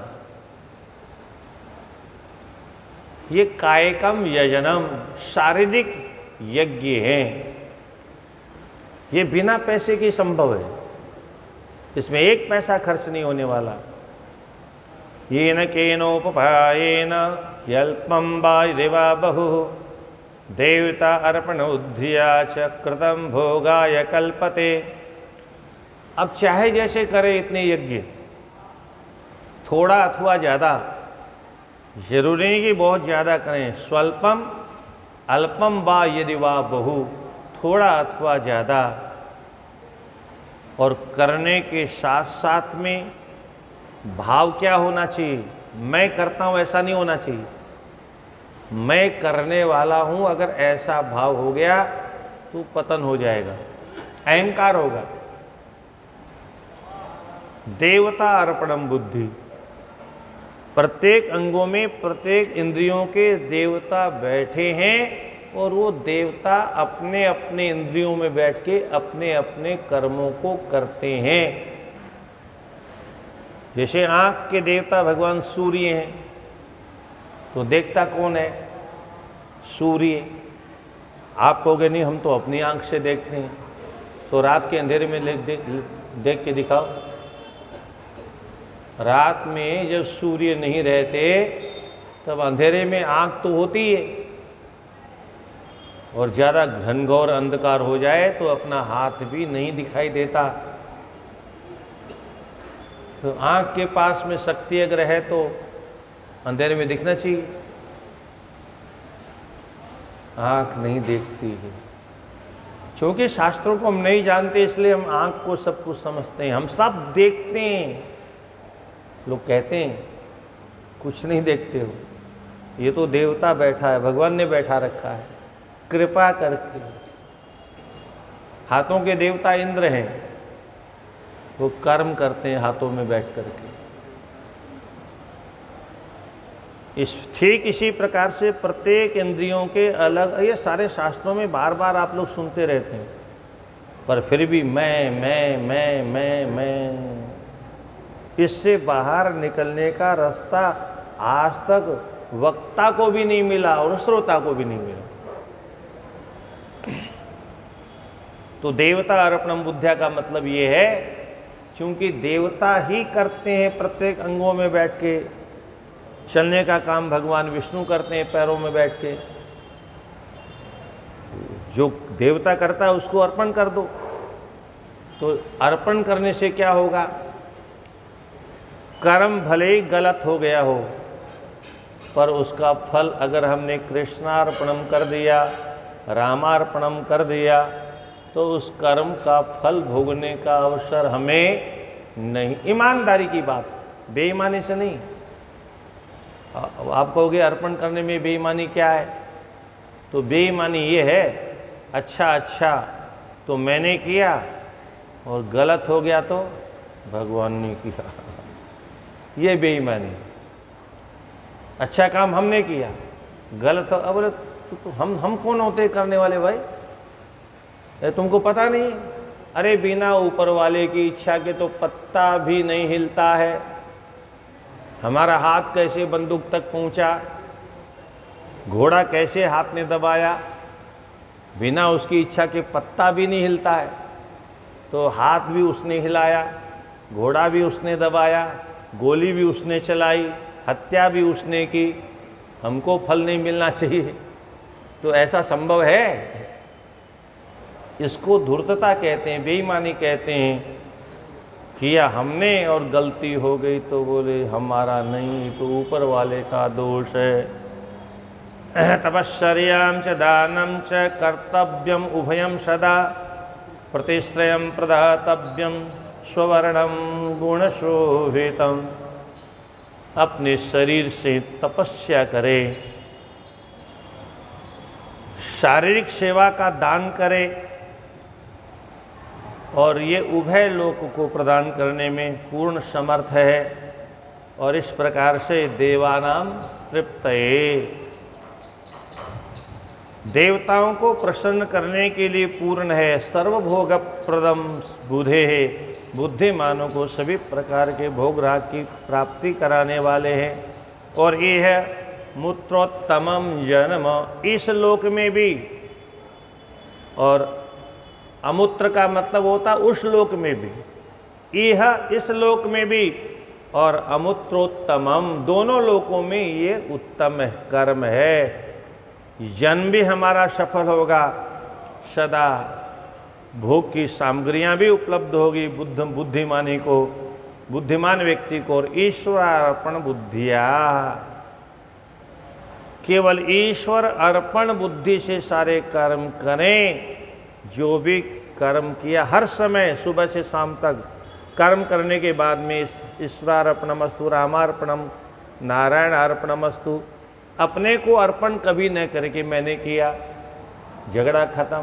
ये कायिकम यजनम, शारीरिक यज्ञ है। ये बिना पैसे की संभव है, इसमें एक पैसा खर्च नहीं होने वाला। येन केनोपपायेन यल्पं वा देवा बहु देवता अर्पण उद्धिया च कृतं भोगाय कल्पते। अब चाहे जैसे करे इतने यज्ञ, थोड़ा अथवा ज़्यादा, जरूरी नहीं कि बहुत ज़्यादा करें। स्वल्पम अल्पम वा यदि वा बहु, थोड़ा अथवा ज़्यादा, और करने के साथ साथ में भाव क्या होना चाहिए? मैं करता हूँ ऐसा नहीं होना चाहिए, मैं करने वाला हूँ। अगर ऐसा भाव हो गया तो पतन हो जाएगा, अहंकार होगा। देवता अर्पणम बुद्धि, प्रत्येक अंगों में प्रत्येक इंद्रियों के देवता बैठे हैं, और वो देवता अपने अपने इंद्रियों में बैठ के अपने अपने कर्मों को करते हैं। जैसे आँख के देवता भगवान सूर्य हैं, तो देखता कौन है? सूर्य। आप कहोगे नहीं हम तो अपनी आँख से देखते हैं, तो रात के अंधेरे में देख के दिखाओ। रात में जब सूर्य नहीं रहते तब अंधेरे में आँख तो होती है, और ज़्यादा घनघोर अंधकार हो जाए तो अपना हाथ भी नहीं दिखाई देता। तो आँख के पास में शक्ति अगर है तो अंधेरे में दिखना चाहिए। आँख नहीं देखती है, क्योंकि शास्त्रों को हम नहीं जानते, इसलिए हम आँख को सब कुछ समझते हैं। हम सब देखते हैं। लोग कहते हैं कुछ नहीं देखते हो, ये तो देवता बैठा है, भगवान ने बैठा रखा है कृपा करके। हाथों के देवता इंद्र हैं, वो कर्म करते हैं हाथों में बैठ करके। ठीक इसी प्रकार से प्रत्येक इंद्रियों के अलग, ये सारे शास्त्रों में बार बार आप लोग सुनते रहते हैं, पर फिर भी मैं इससे बाहर निकलने का रास्ता आज तक वक्ता को भी नहीं मिला और श्रोता को भी नहीं मिला। तो देवता अर्पणम बुद्ध्या का मतलब ये है, क्योंकि देवता ही करते हैं प्रत्येक अंगों में बैठ के। चलने का काम भगवान विष्णु करते हैं पैरों में बैठ के। जो देवता करता है उसको अर्पण कर दो। तो अर्पण करने से क्या होगा? कर्म भले ही गलत हो गया हो, पर उसका फल अगर हमने कृष्णार्पणम कर दिया, रामार्पणम कर दिया, तो उस कर्म का फल भोगने का अवसर हमें नहीं। ईमानदारी की बात, बेईमानी से नहीं। आप कहोगे अर्पण करने में बेईमानी क्या है? तो बेईमानी ये है, अच्छा तो मैंने किया और गलत हो गया तो भगवान ने किया, ये बेईमानी। अच्छा काम हमने किया, गलत हो, अब तो हम कौन होते करने वाले भाई? तुमको पता नहीं? अरे बिना ऊपर वाले की इच्छा के तो पत्ता भी नहीं हिलता है। हमारा हाथ कैसे बंदूक तक पहुंचा, घोड़ा कैसे हाथ ने दबाया, बिना उसकी इच्छा के पत्ता भी नहीं हिलता है। तो हाथ भी उसने हिलाया, घोड़ा भी उसने दबाया, गोली भी उसने चलाई, हत्या भी उसने की, हमको फल नहीं मिलना चाहिए? तो ऐसा संभव है? इसको धूर्तता कहते हैं, बेईमानी कहते हैं। किया हमने और गलती हो गई तो बोले हमारा नहीं, तो ऊपर वाले का दोष है। तपश्चर्यां च दानं च कर्तव्यम उभयं सदा, प्रतिश्रयं प्रदातव्यम स्ववर्णम गुणशोभितम। अपने शरीर से तपस्या करे, शारीरिक सेवा का दान करे, और ये उभय लोक को प्रदान करने में पूर्ण समर्थ है। और इस प्रकार से देवानाम तृप्तये, देवताओं को प्रसन्न करने के लिए पूर्ण है। सर्वभोग प्रदम बुधे है, बुद्धिमानों को सभी प्रकार के भोग राग की प्राप्ति कराने वाले हैं। और ये है मूत्रोत्तमम जन्म, इस लोक में भी, और अमूत्र का मतलब होता उस लोक में भी, यह इस लोक में भी, और अमूत्रोत्तमम, दोनों लोकों में ये उत्तम कर्म है। जन्म भी हमारा सफल होगा, सदा भोग की सामग्रियां भी उपलब्ध होगी बुद्धिमानी को, बुद्धिमान व्यक्ति को, और ईश्वरार्पण बुद्धिया, केवल ईश्वर अर्पण बुद्धि से सारे कर्म करें। जो भी कर्म किया हर समय सुबह से शाम तक कर्म करने के बाद में ईश्वरार्पणमस्तु, रामार्पणम, नारायण अर्पणमस्तु, अपने को अर्पण कभी न करे कि मैंने किया, झगड़ा खत्म।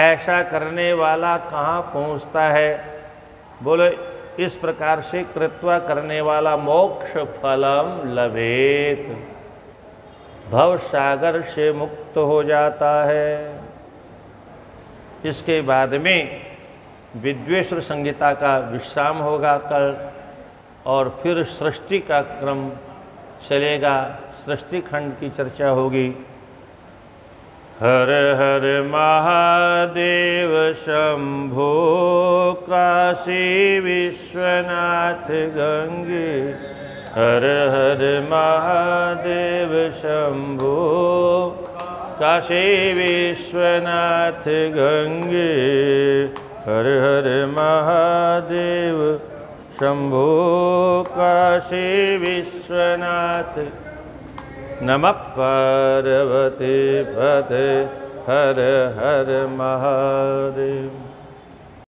ऐसा करने वाला कहाँ पहुँचता है? बोलो इस प्रकार से कृत्वा करने वाला मोक्ष फलम लभेत, भव सागर से मुक्त हो जाता है। इसके बाद में विद्वेश्वर संहिता का विश्राम होगा कल, और फिर सृष्टि का क्रम चलेगा, सृष्टि खंड की चर्चा होगी। हर हर महादेव शंभो काशी विश्वनाथ गंगे, हर हर महादेव शंभो काशी विश्वनाथ गंगे, हर हर महादेव शंभो काशी विश्वनाथ। नमः पार्वती पते हर हर महादेव।